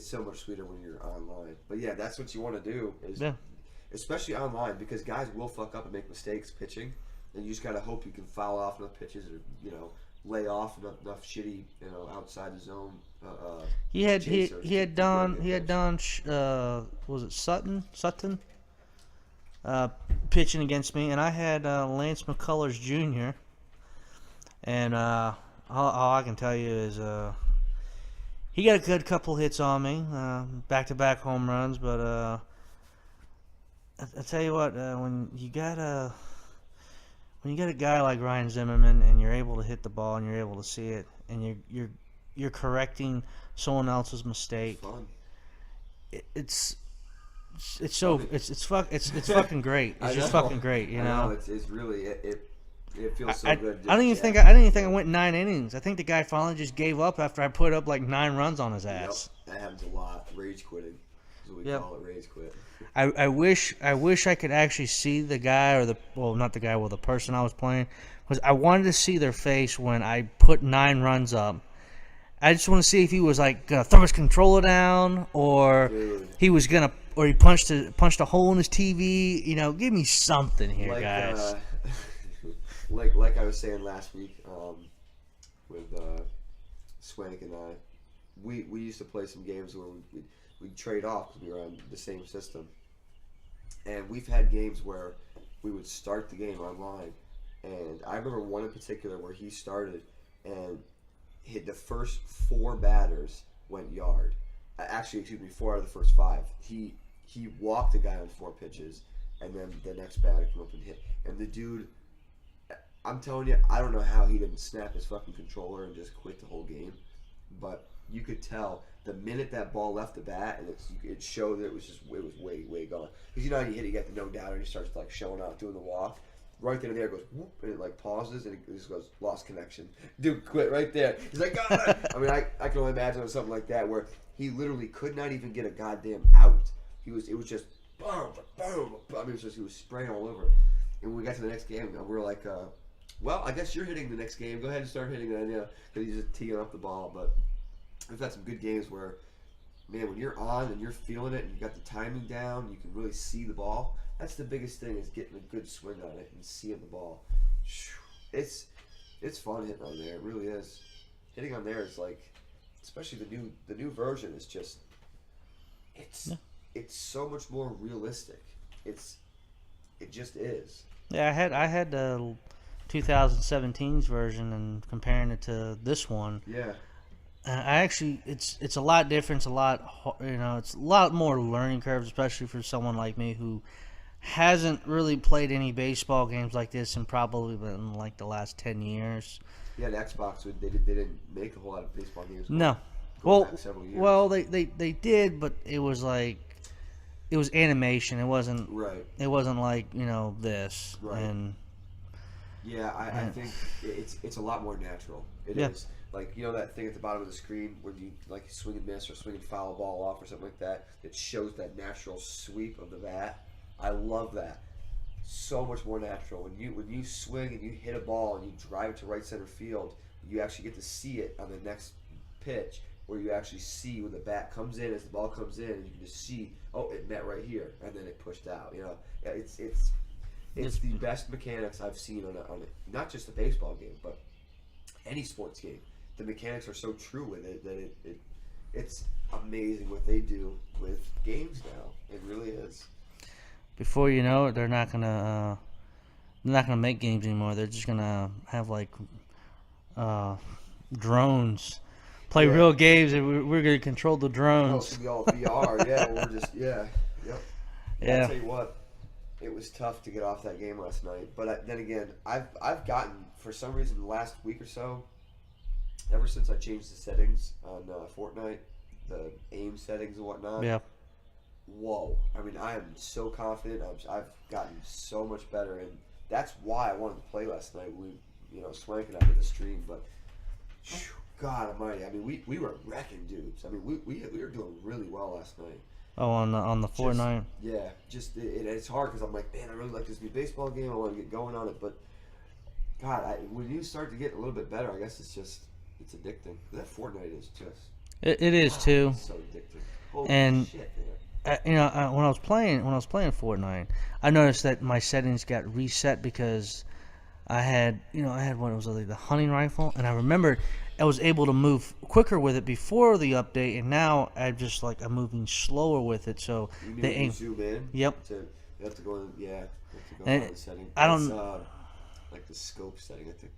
S1: so much sweeter when you're online. But yeah, that's what you want to do, especially online, because guys will fuck up and make mistakes pitching, and you just gotta hope you can foul off enough pitches, or lay off enough shitty outside the zone.
S2: He had Don was it Sutton pitching against me, and I had Lance McCullers Jr. And all I can tell you is he got a good couple hits on me, back-to-back home runs. But I tell you what, when you got a guy like Ryan Zimmerman, and you're able to hit the ball, and you're able to see it, and you're correcting someone else's mistake, it's fucking great. It's just fucking great, you know.
S1: It's really it feels so good.
S2: I didn't even think I went 9 innings. I think the guy finally just gave up after I put up like 9 runs on his ass.
S1: Yep, that happens a lot. Rage quitting is what we call it. Rage quit.
S2: I wish I could actually see the guy, not the guy, the person I was playing, because I wanted to see their face when I put 9 runs up. I just want to see if he was like gonna throw his controller down, or he was gonna, or he punched a hole in his TV. Give me something here, guys.
S1: Like I was saying last week with Swank and I, we used to play some games where we'd trade off because we were on the same system. And we've had games where we would start the game online. And I remember one in particular where he started and hit the first 4 batters went yard. Actually, 4 out of the first 5. He walked the guy on 4 pitches, and then the next batter came up and hit. And the dude, I'm telling you, I don't know how he didn't snap his fucking controller and just quit the whole game. But you could tell the minute that ball left the bat, and it showed that it was way, way gone. Because how you hit it, you get the no doubter, and he starts like showing out, doing the walk. Right then and there, it goes whoop, and it like pauses, and it just goes lost connection. Dude, quit right there. He's like, God. I mean, I can only imagine something like that where he literally could not even get a goddamn out. It was just boom, boom. I mean, he was spraying all over. And when we got to the next game, we were like, well, I guess you're hitting the next game. Go ahead and start hitting that, because he's just teeing up the ball. But we've had some good games where, man, when you're on and you're feeling it and you got the timing down, you can really see the ball. That's the biggest thing, is getting a good swing on it and seeing the ball. It's fun hitting on there. It really is. Hitting on there is like, especially the new version is just, it's so much more realistic. It just is.
S2: Yeah, I had the 2017's version, and comparing it to this one.
S1: Yeah.
S2: I actually, it's a lot different. It's a lot, it's a lot more learning curves, especially for someone like me who hasn't really played any baseball games like this in probably been like the last 10 years.
S1: Yeah, the Xbox, they didn't make a whole lot of baseball games.
S2: No. Well, they did, but it was like, it was animation. It wasn't
S1: right. It
S2: wasn't like this.
S1: Right.
S2: And
S1: yeah, I think it's a lot more natural. It is. Like, that thing at the bottom of the screen when you like swing and miss or swing and foul a ball off or something like that, it shows that natural sweep of the bat. I love that. So much more natural. When you swing and you hit a ball and you drive it to right center field, you actually get to see it on the next pitch, where you actually see when the bat comes in, as the ball comes in, and you can just see, oh, it met right here, and then it pushed out. It's the best mechanics I've seen on a not just a baseball game, but any sports game. The mechanics are so true with it that it's amazing what they do with games now. It really is.
S2: Before you know it, they're not gonna they're not gonna make games anymore. They're just gonna have like uh, drones play
S1: Yeah.
S2: real games, and we're gonna control the
S1: Oh, it's
S2: drones.
S1: gonna be all VR. Yeah, we're just yep. Yeah, I
S2: Yeah.
S1: tell you what, it was tough to get off that game last night. But then again, I've gotten for some reason the last week or so, ever since I changed the settings on Fortnite, the aim settings and whatnot.
S2: Yeah.
S1: Whoa! I mean, I am so confident. I've gotten so much better, and that's why I wanted to play last night. Swank and I did the stream, but phew, God Almighty! I mean, we were wrecking dudes. I mean, we were doing really well last night.
S2: Oh, on the Fortnite.
S1: It's hard because I'm like, man, I really like this new baseball game. I want to get going on it, but God, when you start to get a little bit better, I guess it's addicting. That Fortnite is just
S2: It is too.
S1: it's so addicting. Holy
S2: And
S1: shit, man.
S2: when I was playing Fortnite, I noticed that my settings got reset because I had what was it, the hunting rifle, and I remembered I was able to move quicker with it before the update, and now I'm moving slower with it. So
S1: You
S2: they
S1: mean
S2: aim.
S1: you zoom in?
S2: Yep.
S1: You have to go in. Yeah, you have to go
S2: And
S1: in the setting.
S2: I don't-
S1: It's, like the scope setting. I think.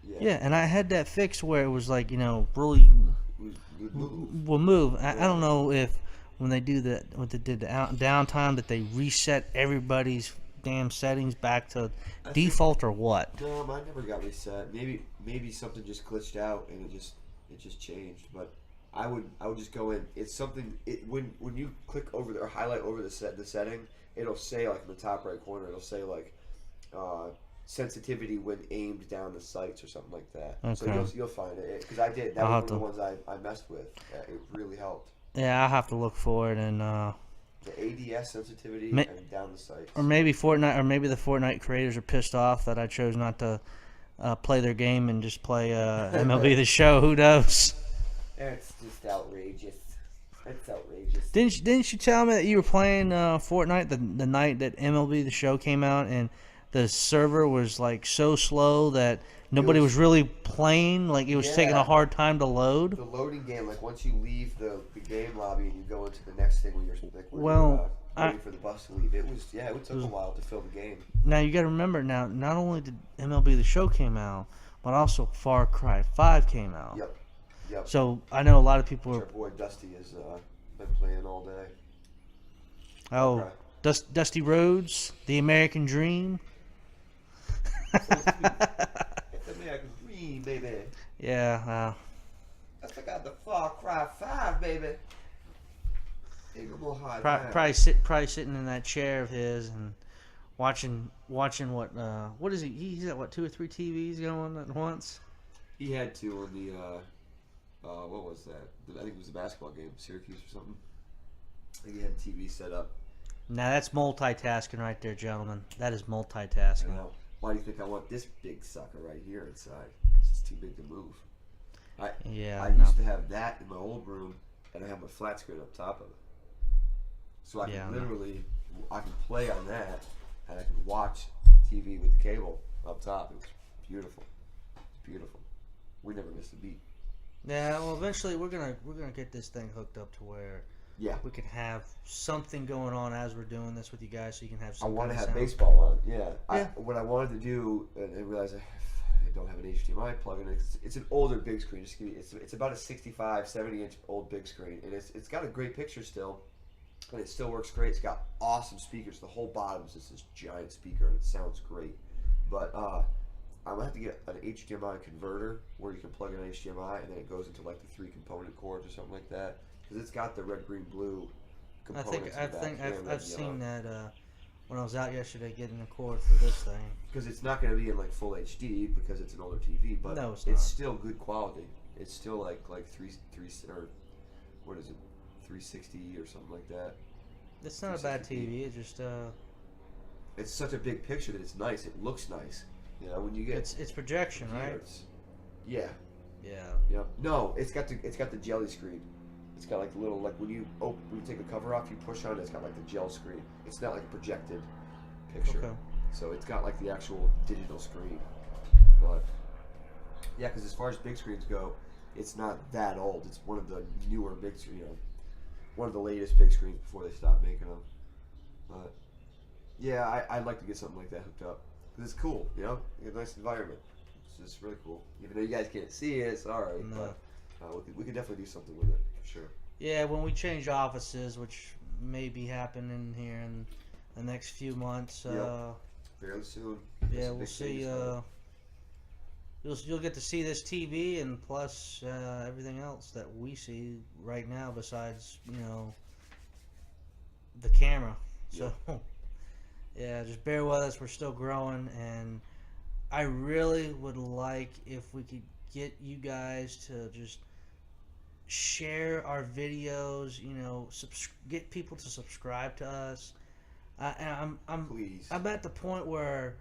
S1: Yeah.
S2: Yeah, and I had that fixed where it was really
S1: Good move.
S2: will move. I don't know if when they do when they did the downtime that they reset everybody's damn settings back to default or what.
S1: No, mine never got reset. Maybe something just glitched out and it just changed. But I would just go in. It's something. When you click over or highlight over the setting, it'll say like in the top right corner. It'll say like sensitivity when aimed down the sights or something like that.
S2: Okay.
S1: So you'll find it because I did. That was one of the ones I messed with. It really helped.
S2: Yeah, I'll have to look for it and.
S1: The ADS sensitivity and down the sights.
S2: Or maybe Fortnite, or maybe the Fortnite creators are pissed off that I chose not to play their game and just play MLB The Show. Who knows?
S1: It's just outrageous. It's outrageous.
S2: Didn't you tell me that you were playing Fortnite the night that MLB The Show came out and the server was like so slow that nobody was really playing? Like it was taking a hard time to load.
S1: The loading game, like once you leave the game lobby and you go into the next thing when you're waiting for the bus to leave, it took a while to fill the game.
S2: Now you got to remember, not only did MLB The Show came out, but also Far Cry 5 came out.
S1: Yep.
S2: So I know a lot of people
S1: Our boy Dusty has been playing all day.
S2: Oh, Dusty Rhodes, The American Dream.
S1: It's the American Dream, baby.
S2: Yeah.
S1: That's like the Far Cry 5, baby.
S2: Probably sitting in that chair of his and watching what is he? He's got 2 or 3 TVs going at once.
S1: He had to on the what was that? I think it was a basketball game, Syracuse or something. I think he had TV set up.
S2: Now that's multitasking right there, gentlemen. That is multitasking.
S1: I know. Why do you think I want this big sucker right here inside? It's just too big to move. I used to have that in my old room, and I have my flat screen up top of it. So I can I can play on that, and I can watch TV with the cable up top. It's beautiful. It's beautiful. We never missed a beat.
S2: Yeah, well, eventually we're gonna get this thing hooked up to where we can have something going on as we're doing this with you guys, so you can have.
S1: I want to have
S2: sound.
S1: baseball on. Yeah. What I wanted to do, and I realized I don't have an HDMI plug in. It's an older big screen. It's about a 65, 70-inch old big screen, and it's got a great picture still, and it still works great. It's got awesome speakers. The whole bottom is just this giant speaker, and it sounds great. But I'm gonna have to get an HDMI converter where you can plug in an HDMI, and then it goes into like the 3-component cords or something like that, because it's got the red, green, blue components.
S2: I've seen that when I was out yesterday getting a cord for this thing.
S1: Because it's not going to be in like full HD because it's an older TV, but
S2: no, it's not.
S1: Still good quality. It's still like three or what is it, 360 or something like that.
S2: It's not a bad TV. It just
S1: it's such a big picture that it's nice. It looks nice. You know, when you get
S2: it's projection, right?
S1: Yeah.
S2: Yeah.
S1: No, it's got the jelly screen. It's got like the little when you take the cover off, you push on it. It's got like the gel screen. It's not like a projected picture.
S2: Okay.
S1: So it's got like the actual digital screen. But yeah, because as far as big screens go, it's not that old. It's one of the newer big screens. One of the latest big screens before they stopped making them. But yeah, I'd like to get something like that hooked up. 'Cause it's cool, you know. You get a nice environment. It's just really cool. Even though you guys can't see it, it's all right.
S2: No.
S1: But we could definitely do something with it for sure.
S2: Yeah, when we change offices, which may be happening here in the next few months.
S1: Yep. Fairly soon.
S2: Yeah, we'll see. You'll get to see this TV and plus everything else that we see right now besides the camera. So yeah, just bear with us. We're still growing, and I really would like if we could get you guys to just share our videos. Get people to subscribe to us. And
S1: Please.
S2: I'm at the point where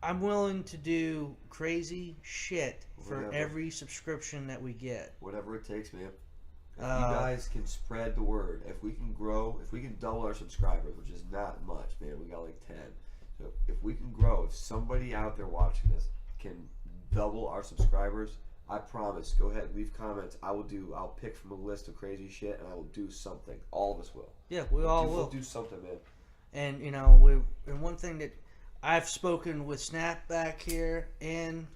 S2: I'm willing to do crazy shit for every subscription that we get.
S1: Whatever it takes, man. If you guys can spread the word, if we can grow, if we can double our subscribers, which is not much, man, we got like 10. So if we can grow, if somebody out there watching this can double our subscribers, I promise, go ahead, leave comments. I'll pick from a list of crazy shit and I will do something. All of us will.
S2: Yeah, we all will.
S1: We'll do something, man.
S2: And, and one thing that I've spoken with Snapback here and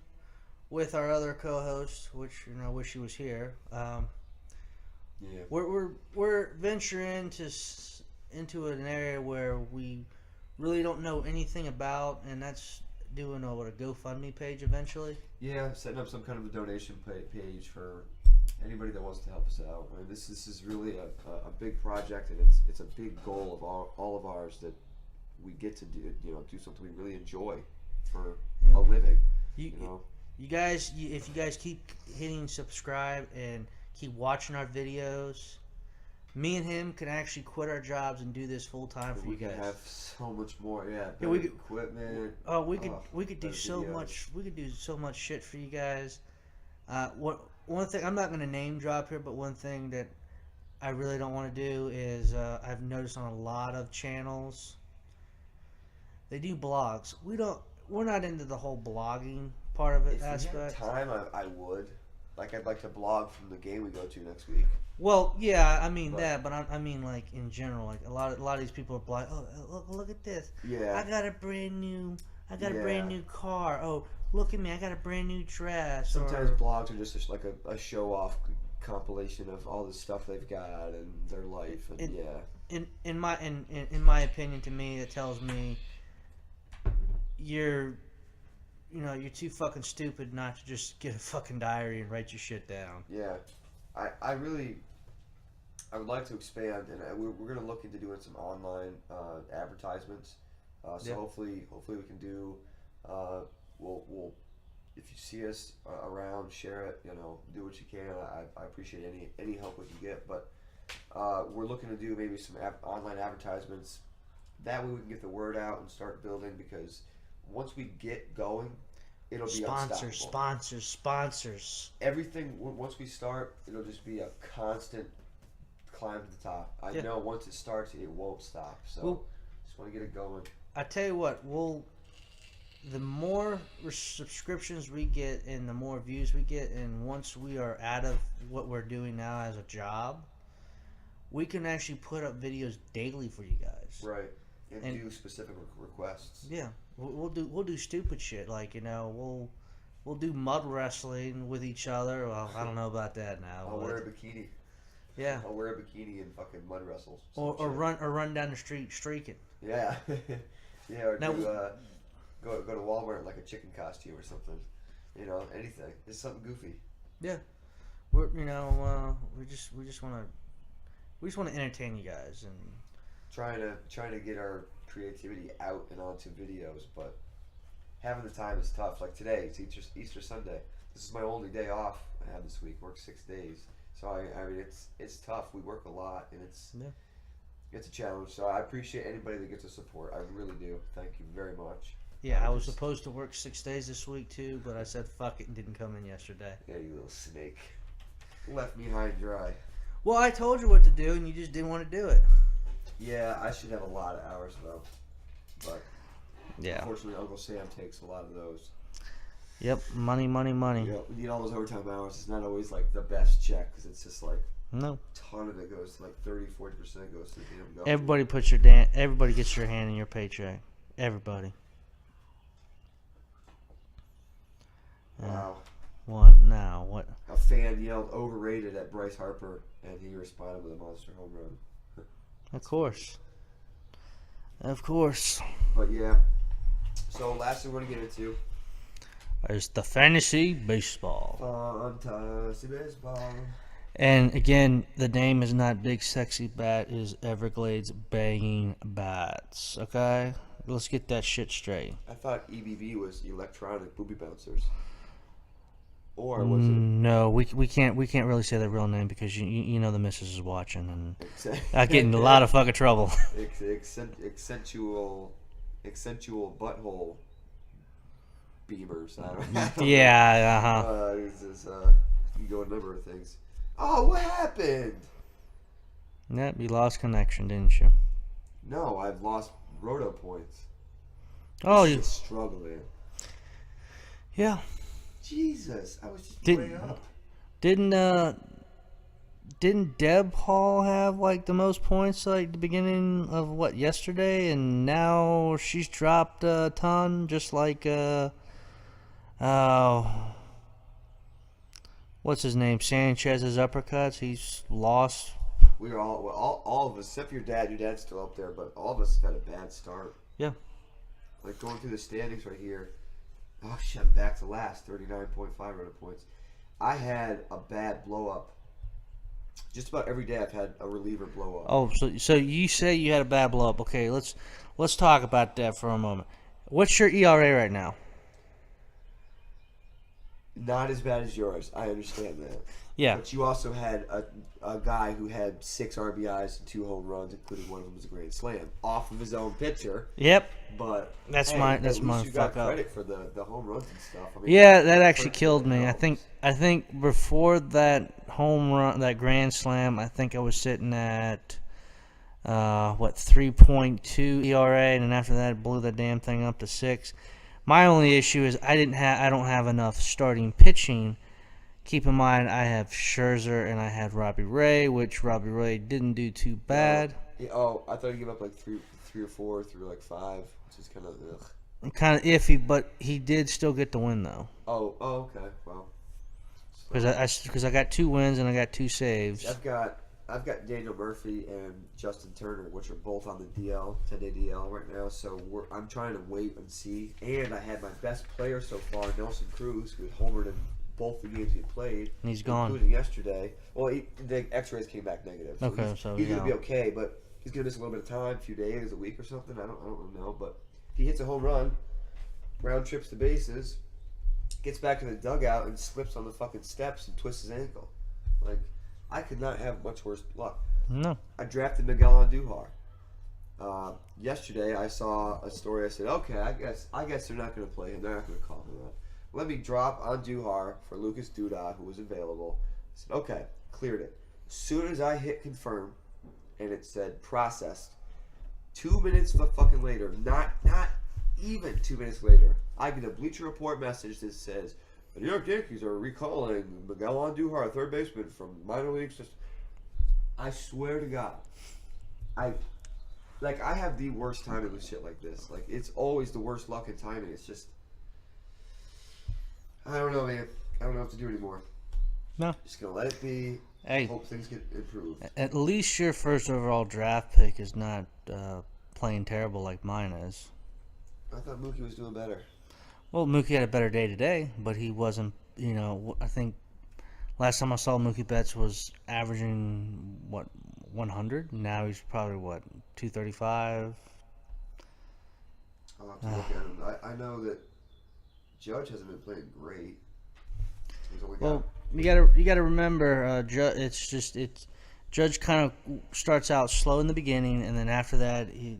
S2: with our other co-host, which, I wish he was here.
S1: Yeah.
S2: We're venturing into an area where we really don't know anything about, and that's doing a GoFundMe page eventually.
S1: Yeah, setting up some kind of a donation page for anybody that wants to help us out. I mean, this is really a big project, and it's a big goal of all of ours that we get to do something we really enjoy for a living.
S2: You guys, if you guys keep hitting subscribe and keep watching our videos, me and him can actually quit our jobs and do this full time for you guys. We can
S1: have so much more, equipment.
S2: Oh, we could do so much. We could do so much shit for you guys. One thing, I'm not gonna name drop here, but one thing that I really don't want to do is I've noticed on a lot of channels they do blogs. We're not into the whole blogging part of it aspect.
S1: If we had time, I would. Like, I'd like to blog from the game we go to next week.
S2: Well, yeah, I mean that, but I mean like in general, like a lot of these people are like, oh, look at this.
S1: Yeah.
S2: I got a brand new car. Oh, look at me, I got a brand new dress.
S1: Sometimes blogs are just like a show off compilation of all the stuff they've got and their life, and
S2: in my opinion, to me, it tells me you're too fucking stupid not to just get a fucking diary and write your shit down.
S1: Yeah, I would like to expand, and we're going to look into doing some online advertisements. Hopefully we can do. We'll if you see us around, share it. Do what you can. I appreciate any help we can get, but we're looking to do maybe some online advertisements. That way we can get the word out and start building, because once we get going, it'll be unstoppable.
S2: Sponsors.
S1: Everything, once we start, it'll just be a constant climb to the top. I know once it starts, it won't stop. So just want to get it going.
S2: I tell you what, the more subscriptions we get and the more views we get, and once we are out of what we're doing now as a job, we can actually put up videos daily for you guys.
S1: Right. And do specific requests.
S2: Yeah, we'll do stupid shit like we'll do mud wrestling with each other. Well, I don't know about that now.
S1: I'll wear a bikini.
S2: Yeah.
S1: I'll wear a bikini and fucking mud wrestle.
S2: Or run down the street streaking.
S1: Yeah. Yeah. Or now, go to Walmart in like a chicken costume or something. Anything. Just something goofy.
S2: Yeah. We just want to entertain you guys and.
S1: Trying to get our creativity out and onto videos, but having the time is tough. Like today, it's Easter Sunday. This is my only day off I have this week. Work 6 days, so I mean it's tough. We work a lot, and it's a challenge. So I appreciate anybody that gets the support. I really do. Thank you very much.
S2: Yeah, I was supposed to work 6 days this week too, but I said fuck it and didn't come in yesterday.
S1: Yeah, you little snake. Left me high and dry.
S2: Well, I told you what to do, and you just didn't want to do it.
S1: Yeah, I should have a lot of hours though, but unfortunately, Uncle Sam takes a lot of those.
S2: Yep, money.
S1: Yeah, we need all those overtime hours. It's not always like the best check, because it's just like a ton of it goes to like 30-40% goes to the
S2: Everybody gets your hand in your paycheck. Everybody.
S1: Wow.
S2: What now? What?
S1: A fan yelled overrated at Bryce Harper, and he responded with a monster home run.
S2: Of course. Of course.
S1: But yeah. So last thing we're going to get into
S2: Is the fantasy baseball.
S1: fantasy baseball.
S2: And again, the name is not Big Sexy Bat, it is EverGlade's Banging Bats. Okay? Let's get that shit straight.
S1: I thought EBB was electronic booby bouncers. Or was it?
S2: No, we can't really say the real name because you know the missus is watching and I get in a lot of fucking trouble.
S1: Accentual butthole beamers. I don't know.
S2: Yeah,
S1: You go a number of things. Oh, what happened?
S2: Yep, you lost connection, didn't you?
S1: No, I've lost roto points.
S2: Oh,
S1: you struggling.
S2: Yeah.
S1: Jesus, I was just way up.
S2: Didn't Deb Hall have like the most points like the beginning of what yesterday, and now she's dropped a ton, just like what's his name? Sanchez's uppercuts. He's lost.
S1: We were all of us, except for your dad. Your dad's still up there, but all of us had a bad start.
S2: Yeah.
S1: Like going through the standings right here. Oh shit, I'm back to last, 39.5 roto points. I had a bad blow up. Just about every day I've had a reliever blow up.
S2: Oh, so you say you had a bad blow up. Okay, let's talk about that for a moment. What's your ERA right now?
S1: Not as bad as yours. I understand that.
S2: Yeah.
S1: But you also had a guy who had 6 RBIs and 2 home runs, including one of them was a grand slam, off of his own pitcher.
S2: Yep.
S1: But
S2: that's
S1: hey,
S2: my
S1: at least
S2: fuck
S1: you got
S2: up.
S1: credit for the home runs and stuff. I mean,
S2: Yeah, that actually killed me. I think before that home run, that grand slam, I think I was sitting at 3.2 ERA, and then after that, blew that damn thing up to 6. My only issue is I don't have enough starting pitching. Keep in mind, I have Scherzer and I had Robbie Ray, which Robbie Ray didn't do too bad.
S1: Oh, I thought he gave up like three or 4 through like 5, which is kind of ugh.
S2: Kind of iffy, but he did still get the win though.
S1: Oh, okay, well.
S2: Because I got 2 wins and I got 2 saves.
S1: I've got Daniel Murphy and Justin Turner, which are both on the DL, 10-day DL right now. So I'm trying to wait and see. And I had my best player so far, Nelson Cruz, who had homered in both the games he played.
S2: And he's gone.
S1: Including yesterday. Well, the X-rays came back negative. So
S2: okay,
S1: he's going to be okay, but he's going to miss a little bit of time, a few days, a week or something. I don't know. But if he hits a home run, round trips the bases, gets back to the dugout and slips on the fucking steps and twists his ankle. Like, I could not have much worse luck.
S2: No.
S1: I drafted Miguel Andujar. Yesterday, I saw a story. I said, okay, I guess they're not going to play him. They're not going to call him up. Let me drop Andujar for Lucas Duda, who was available. I said, okay, cleared it. As soon as I hit confirm, and it said processed, 2 minutes fucking later, not even 2 minutes later, I get a Bleacher Report message that says, the New York Yankees are recalling Miguel Andujar, third baseman from minor leagues. I swear to God, I have the worst timing with shit like this. Like, it's always the worst luck and timing. It's just, I don't know, man. I don't know what to do anymore.
S2: No.
S1: Just gonna let it be.
S2: Hey,
S1: hope things get improved.
S2: At least your first overall draft pick is not playing terrible like mine is.
S1: I thought Mookie was doing better.
S2: Well, Mookie had a better day today, but he wasn't, I think last time I saw Mookie Betts was averaging, 100? Now he's probably, 235?
S1: I'll have to look at him. I know that Judge hasn't been playing great. He's only got...
S2: you gotta remember, Judge kind of starts out slow in the beginning, and then after that, he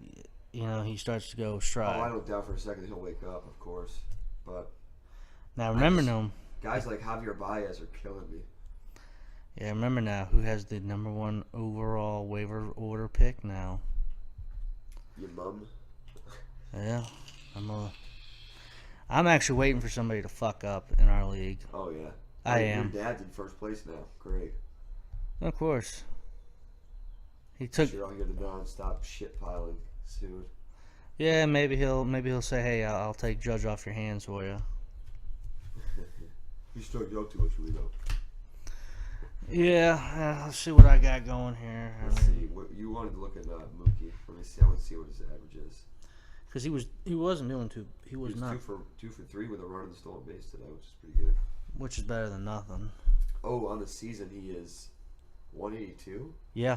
S2: starts to go stride.
S1: Oh, I don't doubt for a second he'll wake up, of course. But
S2: now remember
S1: guys like Javier Baez are killing me.
S2: Yeah, remember now who has the number 1 overall waiver order pick now?
S1: Your mom.
S2: Yeah, I'm actually waiting for somebody to fuck up in our league.
S1: Oh yeah,
S2: I am.
S1: Your dad's in first place now. Great.
S2: Of course. He took.
S1: Sure, I'll hear the non-stop shit piling soon.
S2: Yeah, maybe he'll say, "Hey, I'll take Judge off your hands for you."
S1: He's still young too much for me though.
S2: Yeah, let's see what I got going here.
S1: Let's see. What, you wanted to look at Mookie. Let me see. I want to see what his average is.
S2: Because he wasn't doing too. He was not.
S1: Two for 3 with a run on the stolen base today, which is pretty good.
S2: Which is better than nothing.
S1: Oh, on the season he is 182.
S2: Yeah,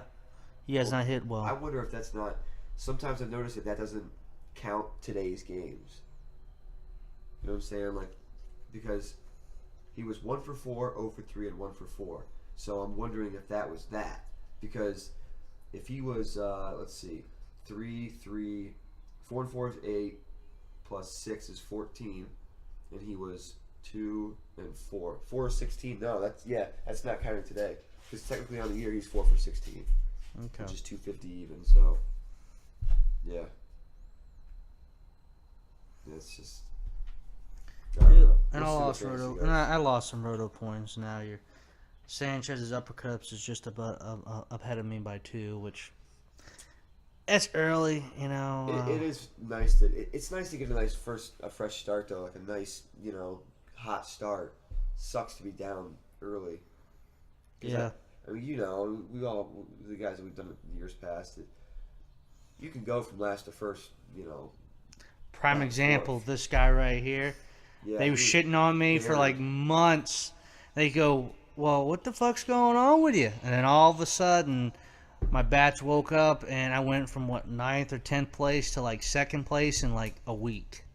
S2: he has not hit well.
S1: I wonder if that's not. Sometimes I've noticed that doesn't count today's games. You know what I'm saying? Like, because he was 1 for 4, 0 for 3, and 1 for 4. So I'm wondering if that was that. Because if he was, let's see, 4 and 4 is 8, plus 6 is 14, and he was 2 and 4. 4 is 16. No, that's not counting today. Because technically on the year he's 4 for 16.
S2: Okay.
S1: Which is 250 even. So, yeah. It's just.
S2: And I lost some roto points. Now your Sanchez's uppercuts is just about ahead of me by 2, which it's early, you know.
S1: It is nice it's nice to get a fresh start though, like a nice, hot start. Sucks to be down early.
S2: Yeah.
S1: I mean, the guys that we've done it in years past, you can go from last to first,
S2: Prime example, this guy right here.
S1: Yeah,
S2: they were shitting on me for like months. They go, well, what the fuck's going on with you? And then all of a sudden, my bats woke up and I went from 9th or 10th place to like 2nd place in like a week.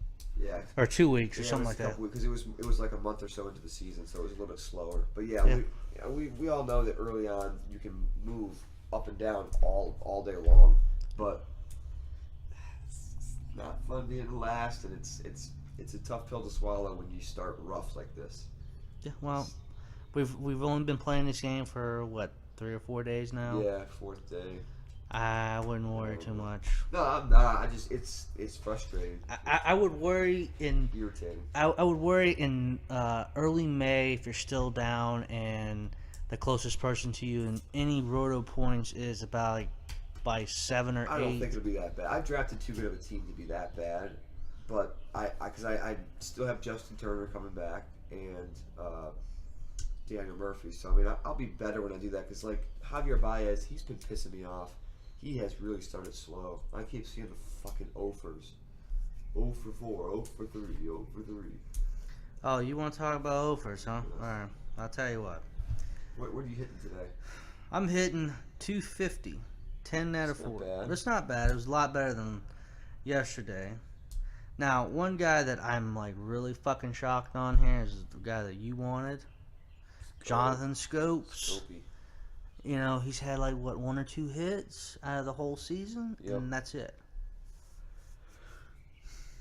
S1: Yeah.
S2: Or 2 weeks or something like that.
S1: Because it was like a month or so into the season, so it was a little bit slower. But yeah. We all know that early on you can move up and down all day long, but it's not fun being last, and it's a tough pill to swallow when you start rough like this.
S2: Yeah, well, we've only been playing this game for what, 3 or 4 days now.
S1: Yeah, 4th day.
S2: I wouldn't worry too much.
S1: No, I'm not. It's frustrating.
S2: I would worry in
S1: irritating.
S2: I would worry in early May if you're still down and the closest person to you in any roto points is about like by 7 or 8.
S1: I don't think it'll be that bad. I've drafted too good of a team to be that bad, but I still have Justin Turner coming back and Daniel Murphy. So I mean, I'll be better when I do that because like Javier Baez, he's been pissing me off. He has really started slow. I keep seeing the fucking offers. 0 for 4, 0 for 3, 0 for 3.
S2: Oh, you want to talk about offers, huh? All right, I'll tell you what.
S1: What are you hitting today?
S2: I'm hitting 250, 10 out of 4. But it's not bad. It was a lot better than yesterday. Now, one guy that I'm like really fucking shocked on here is the guy that you wanted, Jonathan Scopes.
S1: Scopey.
S2: He's had like 1 or 2 hits out of the whole season, and that's it.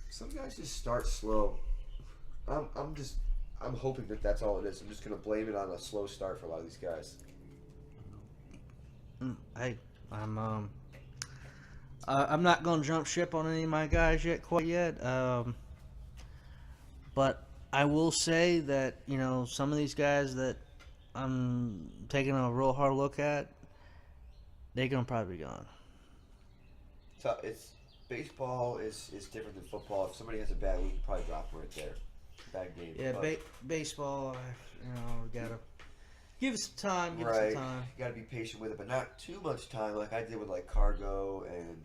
S1: Some guys just start slow. I'm hoping that that's all it is. I'm just gonna blame it on a slow start for a lot of these guys.
S2: I'm not gonna jump ship on any of my guys quite yet. But I will say that some of these guys that I'm taking a real hard look at, they're gonna probably be gone.
S1: So baseball is different than football. If somebody has a bad week, you probably drop them right there. Bad game.
S2: Yeah, baseball. Gotta give it some time. Give it some time.
S1: You gotta be patient with it, but not too much time, like I did with like Cargo and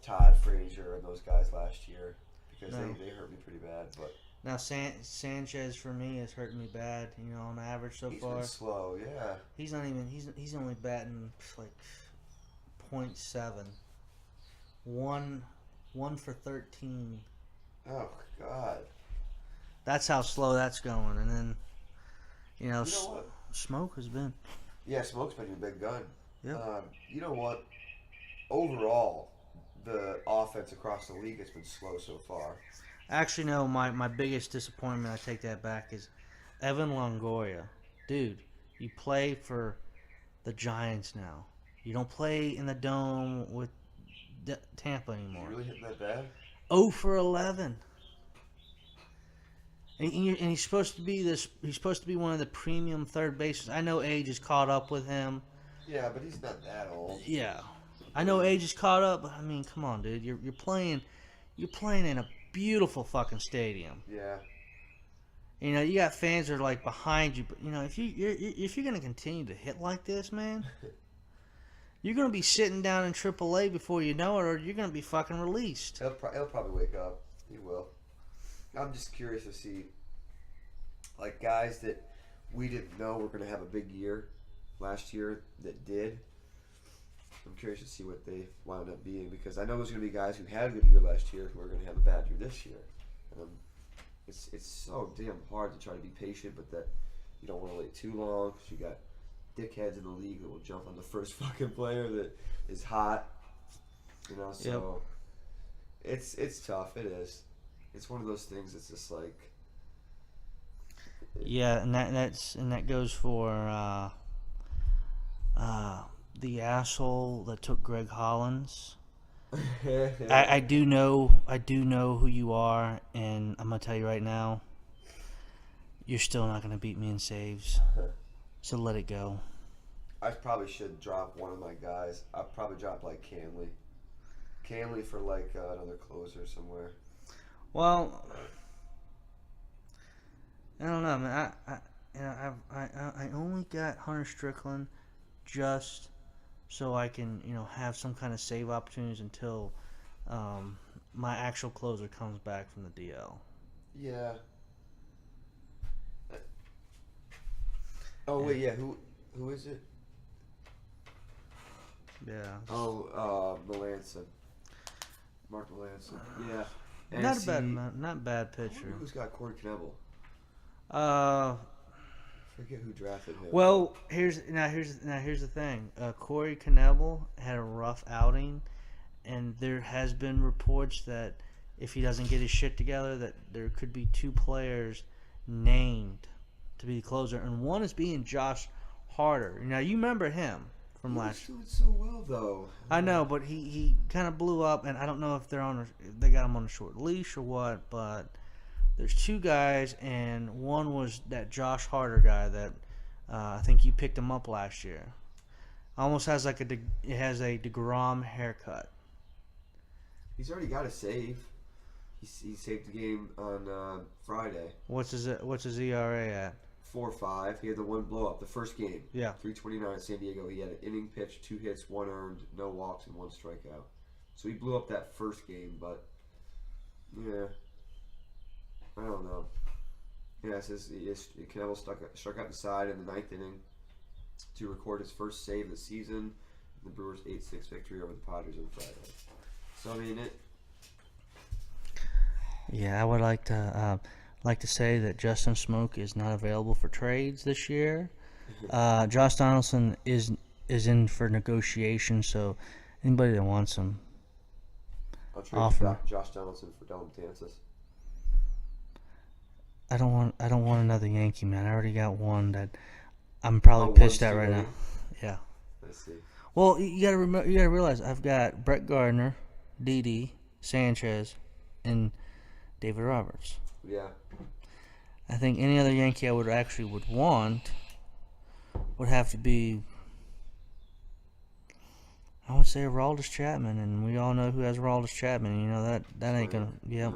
S1: Todd Frazier and those guys last year, because they hurt me pretty bad. But
S2: now Sanchez for me has hurt me bad. On average so far.
S1: He's been slow, yeah.
S2: He's not even. He's only batting like .7. 1 for 13.
S1: Oh God.
S2: That's how slow that's going, and then
S1: what?
S2: Smoke has been.
S1: Yeah, Smoke's been your big gun.
S2: Yeah.
S1: You know what? Overall, the offense across the league has been slow so far.
S2: Actually, no. My biggest disappointment, I take that back, is Evan Longoria. Dude, you play for the Giants now. You don't play in the Dome with Tampa anymore.
S1: You really hitting that bad?
S2: 0 for 11. And he's supposed to be He's supposed to be one of the premium third bases. I know age is caught up with him.
S1: Yeah, but he's not that old.
S2: Yeah, I know age is caught up, but I mean, come on, dude. You're playing in a beautiful fucking stadium.
S1: Yeah.
S2: You know, you got fans that are like behind you, but you know, if you're gonna continue to hit like this, man, you're gonna be sitting down in AAA before you know it, or you're gonna be fucking released.
S1: He'll probably wake up. He will. I'm just curious to see, like, guys that we didn't know were going to have a big year last year that did. I'm curious to see what they wound up being, because I know there's going to be guys who had a good year last year who are going to have a bad year this year. It's so damn hard to try to be patient, but that you don't want to wait too long, because you got dickheads in the league that will jump on the first fucking player that is hot. You know, so it's tough. It is. It's one of those things that's just like.
S2: Yeah, and that goes for the asshole that took Greg Hollins. I do know who you are, and I'm gonna tell you right now, you're still not gonna beat me in saves. So let it go.
S1: I probably should drop one of my guys. I'll probably drop like Canley for like another closer somewhere.
S2: Well, I don't know, man. I only got Hunter Strickland just so I can, you know, have some kind of save opportunities until my actual closer comes back from the DL.
S1: Yeah. Oh wait, yeah. Who is it?
S2: Yeah.
S1: Oh, Melanson. Mark Melanson. Yeah. And
S2: Not bad pitcher.
S1: Who's got Corey Knebel? Forget who drafted him.
S2: Well, here's the thing. Corey Knebel had a rough outing, and there has been reports that if he doesn't get his shit together, that there could be 2 players named to be the closer, and one is being Josh Harder. Now you remember him from last year.
S1: He was doing so well though.
S2: I know, but he kind of blew up, and I don't know if they got him on a short leash or what, but there's 2 guys, and one was that Josh Harder guy that I think you picked him up last year. Almost has like it has a DeGrom haircut.
S1: He's already got a save. He saved the game on Friday.
S2: What's his ERA at?
S1: 4.5. He had the one blow up the first game.
S2: Yeah.
S1: 3.29 at San Diego. He had an inning pitch, 2 hits, 1 earned, no walks, and 1 strikeout. So he blew up that first game, but yeah. I don't know. Yeah, it says Knebel struck out the side in the 9th inning to record his first save of the season. The Brewers' 8-6 victory over the Padres on Friday. So I mean it.
S2: Yeah, I would like to say that Justin Smoke is not available for trades this year. Josh Donaldson is in for negotiation, so anybody that wants him,
S1: I'll trade Josh Donaldson for Dylan Betances.
S2: I don't want another Yankee, man. I already got one that I'm probably pissed at right now. Yeah.
S1: Let's see.
S2: Well, you gotta realize I've got Brett Gardner, Didi, Sanchez, and David Roberts.
S1: Yeah.
S2: I think any other Yankee I would want would have to be, I would say, Aroldis Chapman, and we all know who has Aroldis Chapman. You know that ain't gonna, yeah,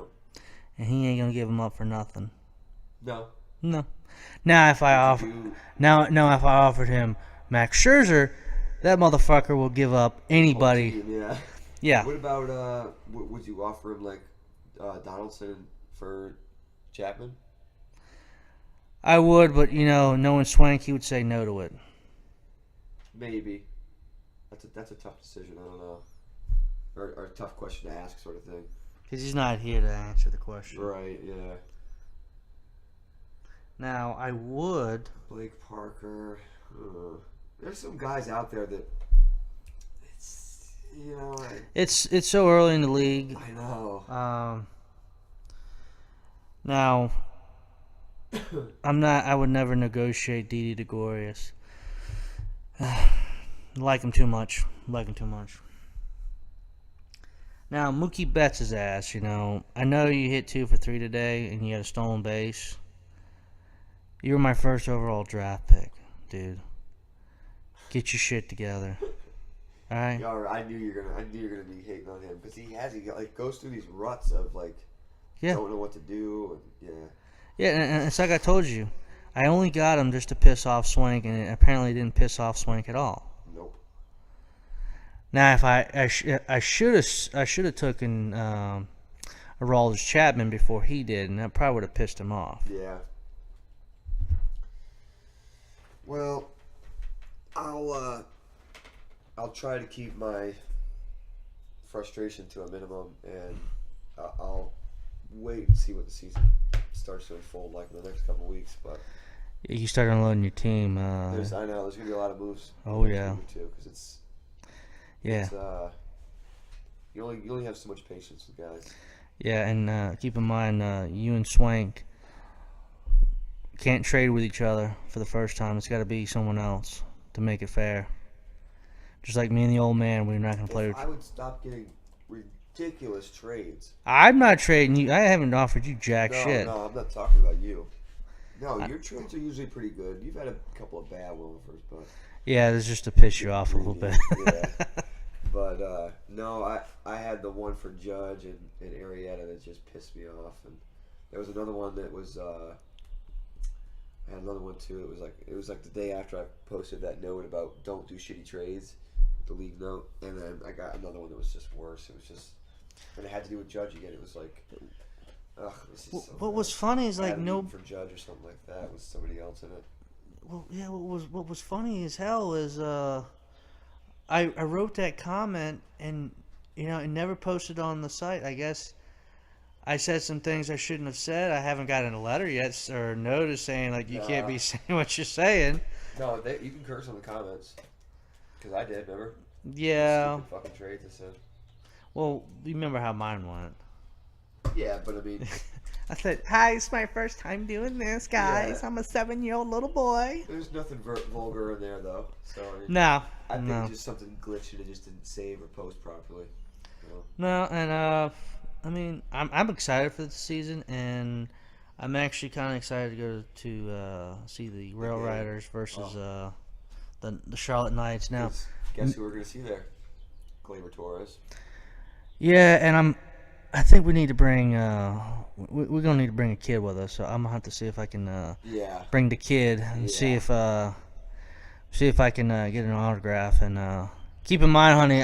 S2: and he ain't gonna give him up for nothing.
S1: No.
S2: Now if I offered him Max Scherzer, that motherfucker will give up anybody.
S1: Team, yeah. What about would you offer him like Donaldson for Chapman?
S2: I would, but knowing Swank, he would say no to it.
S1: Maybe. That's a tough decision. I don't know, or a tough question to ask, sort of thing.
S2: Because he's not here to answer the question.
S1: Right. Yeah.
S2: Now I would.
S1: Blake Parker. There's some guys out there that
S2: it's so early in the league.
S1: I know.
S2: Now I would never negotiate Didi Gregorius. Like him too much. Now Mookie Betts' his ass. I know you hit 2 for 3 today, and you had a stolen base. You were my first overall draft pick, dude. Get your shit together. All right.
S1: Yeah, I knew you're gonna be hating on him because he goes through these ruts of don't know what to do. And,
S2: Yeah, and it's like I told you. I only got him just to piss off Swank, and it apparently didn't piss off Swank at all.
S1: Nope.
S2: Now, if I should have taken Aroldis Chapman before he did, and that probably would have pissed him off.
S1: Yeah. Well, I'll try to keep my frustration to a minimum, and I'll wait and see what the season starts to unfold like in the next couple of weeks. But
S2: You start unloading your team.
S1: I know there's gonna be a lot of moves.
S2: Oh yeah.
S1: Because it's
S2: Yeah.
S1: you only have so much patience with guys.
S2: Yeah, and keep in mind, you and Swank can't trade with each other for the first time. It's got to be someone else to make it fair. Just like me and the old man, we're not going to play with.
S1: I would stop getting ridiculous trades.
S2: I'm not trading you. I haven't offered you jack shit.
S1: No, I'm not talking about you. No, your trades are usually pretty good. You've had a couple of bad ones, but
S2: yeah, it's just to piss you off a little bit.
S1: Yeah. But no, I had the one for Judge and Arrieta that just pissed me off, and there was another one that was I had another one too. It was like the day after I posted that note about don't do shitty trades, the league note, and then I got another one that was just worse. It was just, and it had to do with Judge again. It was like, ugh. This is so
S2: what was funny is like no
S1: for Judge or something like that with somebody else in it.
S2: Well, yeah. What was funny as hell is I wrote that comment and it never posted on the site. I guess I said some things I shouldn't have said. I haven't gotten a letter yet or notice saying like you can't be saying what you're saying.
S1: No, you can curse on the comments. Because I did, remember?
S2: Yeah.
S1: Stupid fucking trades I said.
S2: Well, you remember how mine went.
S1: Yeah, but I mean...
S2: I said, hi, it's my first time doing this, guys.
S1: Yeah.
S2: I'm a 7-year-old little boy.
S1: There's nothing vulgar in there, though. So I mean,
S2: No.
S1: I think just something glitched and it just didn't save or post properly.
S2: No, and I mean, I'm excited for the season, and I'm actually kind of excited to go to see the Rail Riders versus the Charlotte Knights. Now,
S1: guess who we're gonna see there? Gleyber Torres.
S2: Yeah, and I think we need to bring we're gonna need to bring a kid with us. So I'm gonna have to see if I can bring the kid and see if I can get an autograph. And keep in mind, honey,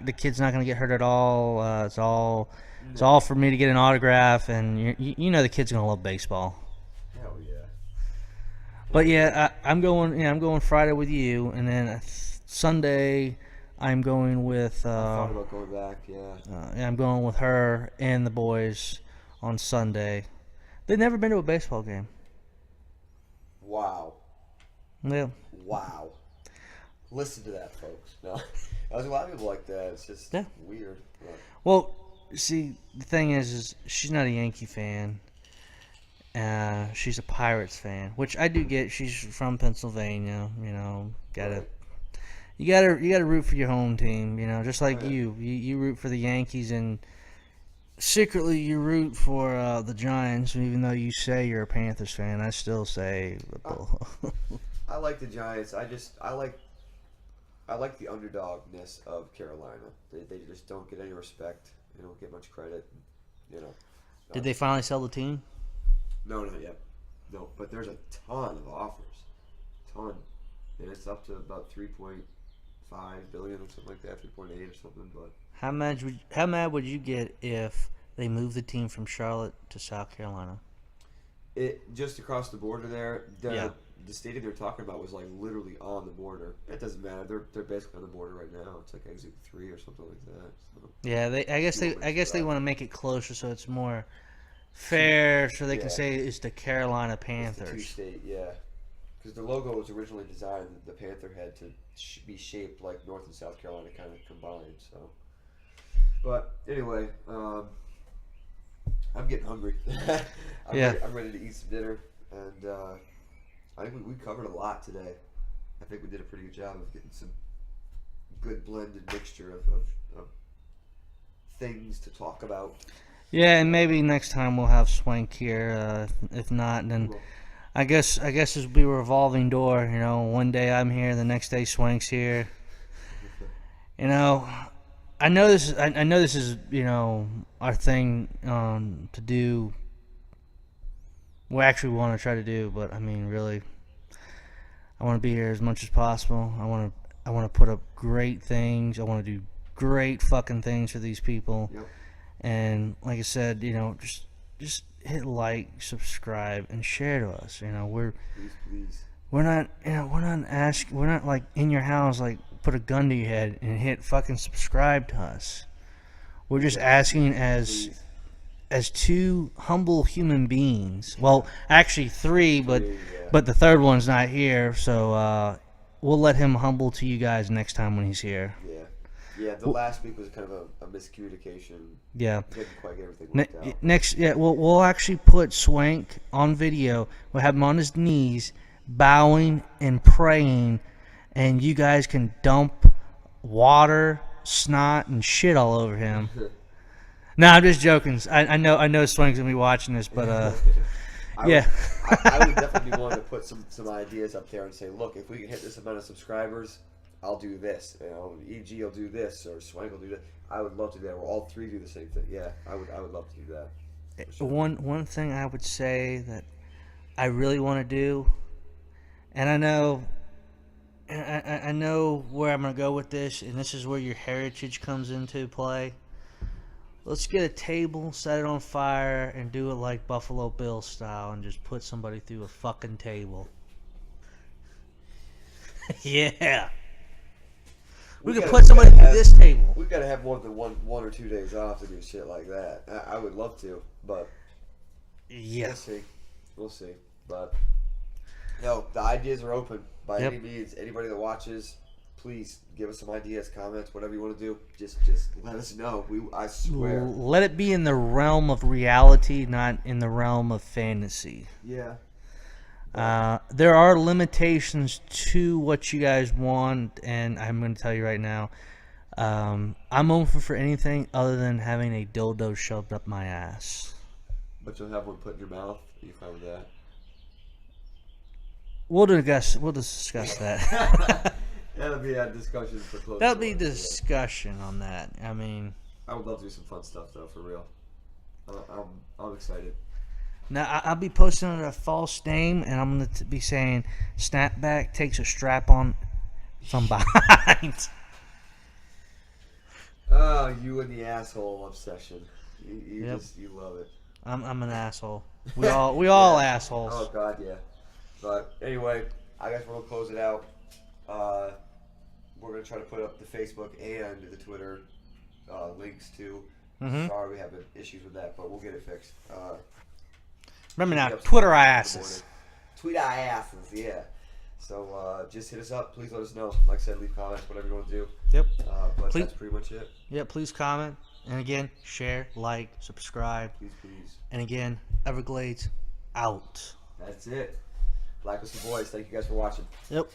S2: the kid's not gonna get hurt at all. It's all for me to get an autograph, and you know the kid's gonna love baseball.
S1: Hell yeah.
S2: But yeah, I'm going Friday with you, and then Sunday I'm going with.
S1: I thought about going back. Yeah.
S2: I'm going with her and the boys on Sunday. They've never been to a baseball game.
S1: Wow.
S2: Yeah.
S1: Wow. Listen to that, folks. No, there's a lot of people like that. It's just weird. But.
S2: Well, see, the thing is she's not a Yankee fan. She's a Pirates fan, which I do get. She's from Pennsylvania. You gotta root for your home team. Just like you root for the Yankees, and secretly you root for the Giants. Even though you say you're a Panthers fan, I still say.
S1: I like the Giants. I like the underdogness of Carolina. They just don't get any respect. They don't get much credit.
S2: Did they finally sell the team?
S1: No, not yet. No, but there's a ton of offers. Ton. And it's up to about 3.5 billion or something like that, 3.8 or something. But
S2: how mad would you get if they moved the team from Charlotte to South Carolina?
S1: It just across the border there. The stadium they're talking about was like literally on the border. It doesn't matter. They're basically on the border right now. It's like exit 3 or something like that. So.
S2: Yeah, I guess they want to make it closer so it's more fair, so they can say it's the Carolina Panthers.
S1: It's the two-state, yeah. Because the logo was originally designed, the Panther head, to be shaped like North and South Carolina kind of combined. So, but anyway, I'm getting hungry. I'm ready to eat some dinner, and I think we covered a lot today. I think we did a pretty good job of getting some good blended mixture of things to talk about.
S2: Yeah, and maybe next time we'll have Swank here. If not, then I guess it'll be a revolving door. One day I'm here, the next day Swank's here. I know this is our thing to do we actually want to try to do. But I mean, really, I want to be here as much as possible. I want to put up great things. I want to do great fucking things for these people.
S1: Yep.
S2: And like I said, just hit like, subscribe, and share to us.
S1: Please.
S2: We're not like in your house, like put a gun to your head and hit fucking subscribe to us. We're just asking
S1: Please.
S2: as two humble human beings. Well, actually three, but
S1: Yeah.
S2: but the third one's not here, so we'll let him humble to you guys next time when he's here.
S1: Yeah, the last week was kind of a miscommunication.
S2: Yeah.
S1: Didn't quite get everything worked out.
S2: Next, yeah, we'll actually put Swank on video. We'll have him on his knees, bowing and praying, and you guys can dump water, snot, and shit all over him. No, I'm just joking. I know Swank's gonna be watching this, but yeah.
S1: I would definitely be willing to put some ideas up there and say, look, if we can hit this amount of subscribers, I'll do this. EG will do this, or Swank will do that. I would love to do that. Or all three do the same thing. Yeah, I would love to do that. Sure.
S2: One thing I would say that I really want to do, and I know where I'm gonna go with this, and this is where your heritage comes into play. Let's get a table, set it on fire, and do it like Buffalo Bill style, and just put somebody through a fucking table. Yeah. We could put somebody through this table.
S1: We've got to have more than one or 2 days off to do shit like that. I would love to, but
S2: yeah,
S1: we'll see. But no, the ideas are open by
S2: Yep.
S1: any means. Anybody that watches, please give us some ideas, comments, whatever you want to do. Just let us know. I swear.
S2: Let it be in the realm of reality, not in the realm of fantasy.
S1: Yeah.
S2: There are limitations to what you guys want, and I'm going to tell you right now, I'm open for anything other than having a dildo shoved up my ass.
S1: But you'll have one put in your mouth. Are you fine with that?
S2: We'll discuss that.
S1: That'll be a discussion for close.
S2: That'll be discussion on that. I mean,
S1: I would love to do some fun stuff though, for real. I'm excited.
S2: now I'll be posting under a false name, and I'm going to be saying Snapback takes a strap on from behind.
S1: Oh, you and the asshole obsession. You
S2: Yep.
S1: you love it.
S2: I'm an asshole. We all assholes.
S1: Oh God, yeah. But anyway, I guess we're gonna close it out. We're gonna try to put up the Facebook and the Twitter links too.
S2: Mhm.
S1: Sorry, we have issues with that, but we'll get it fixed.
S2: Remember now,
S1: Yep.
S2: Twitter our asses.
S1: Tweet our asses, yeah. So just hit us up. Please let us know. Like I said, leave comments, whatever you want to do.
S2: Yep.
S1: But
S2: Please-
S1: that's pretty much it.
S2: Yeah, please comment. And again, share, like, subscribe.
S1: Please.
S2: And again, EverGlade's out.
S1: That's it. Blacklisted boys. Thank you guys for watching.
S2: Yep.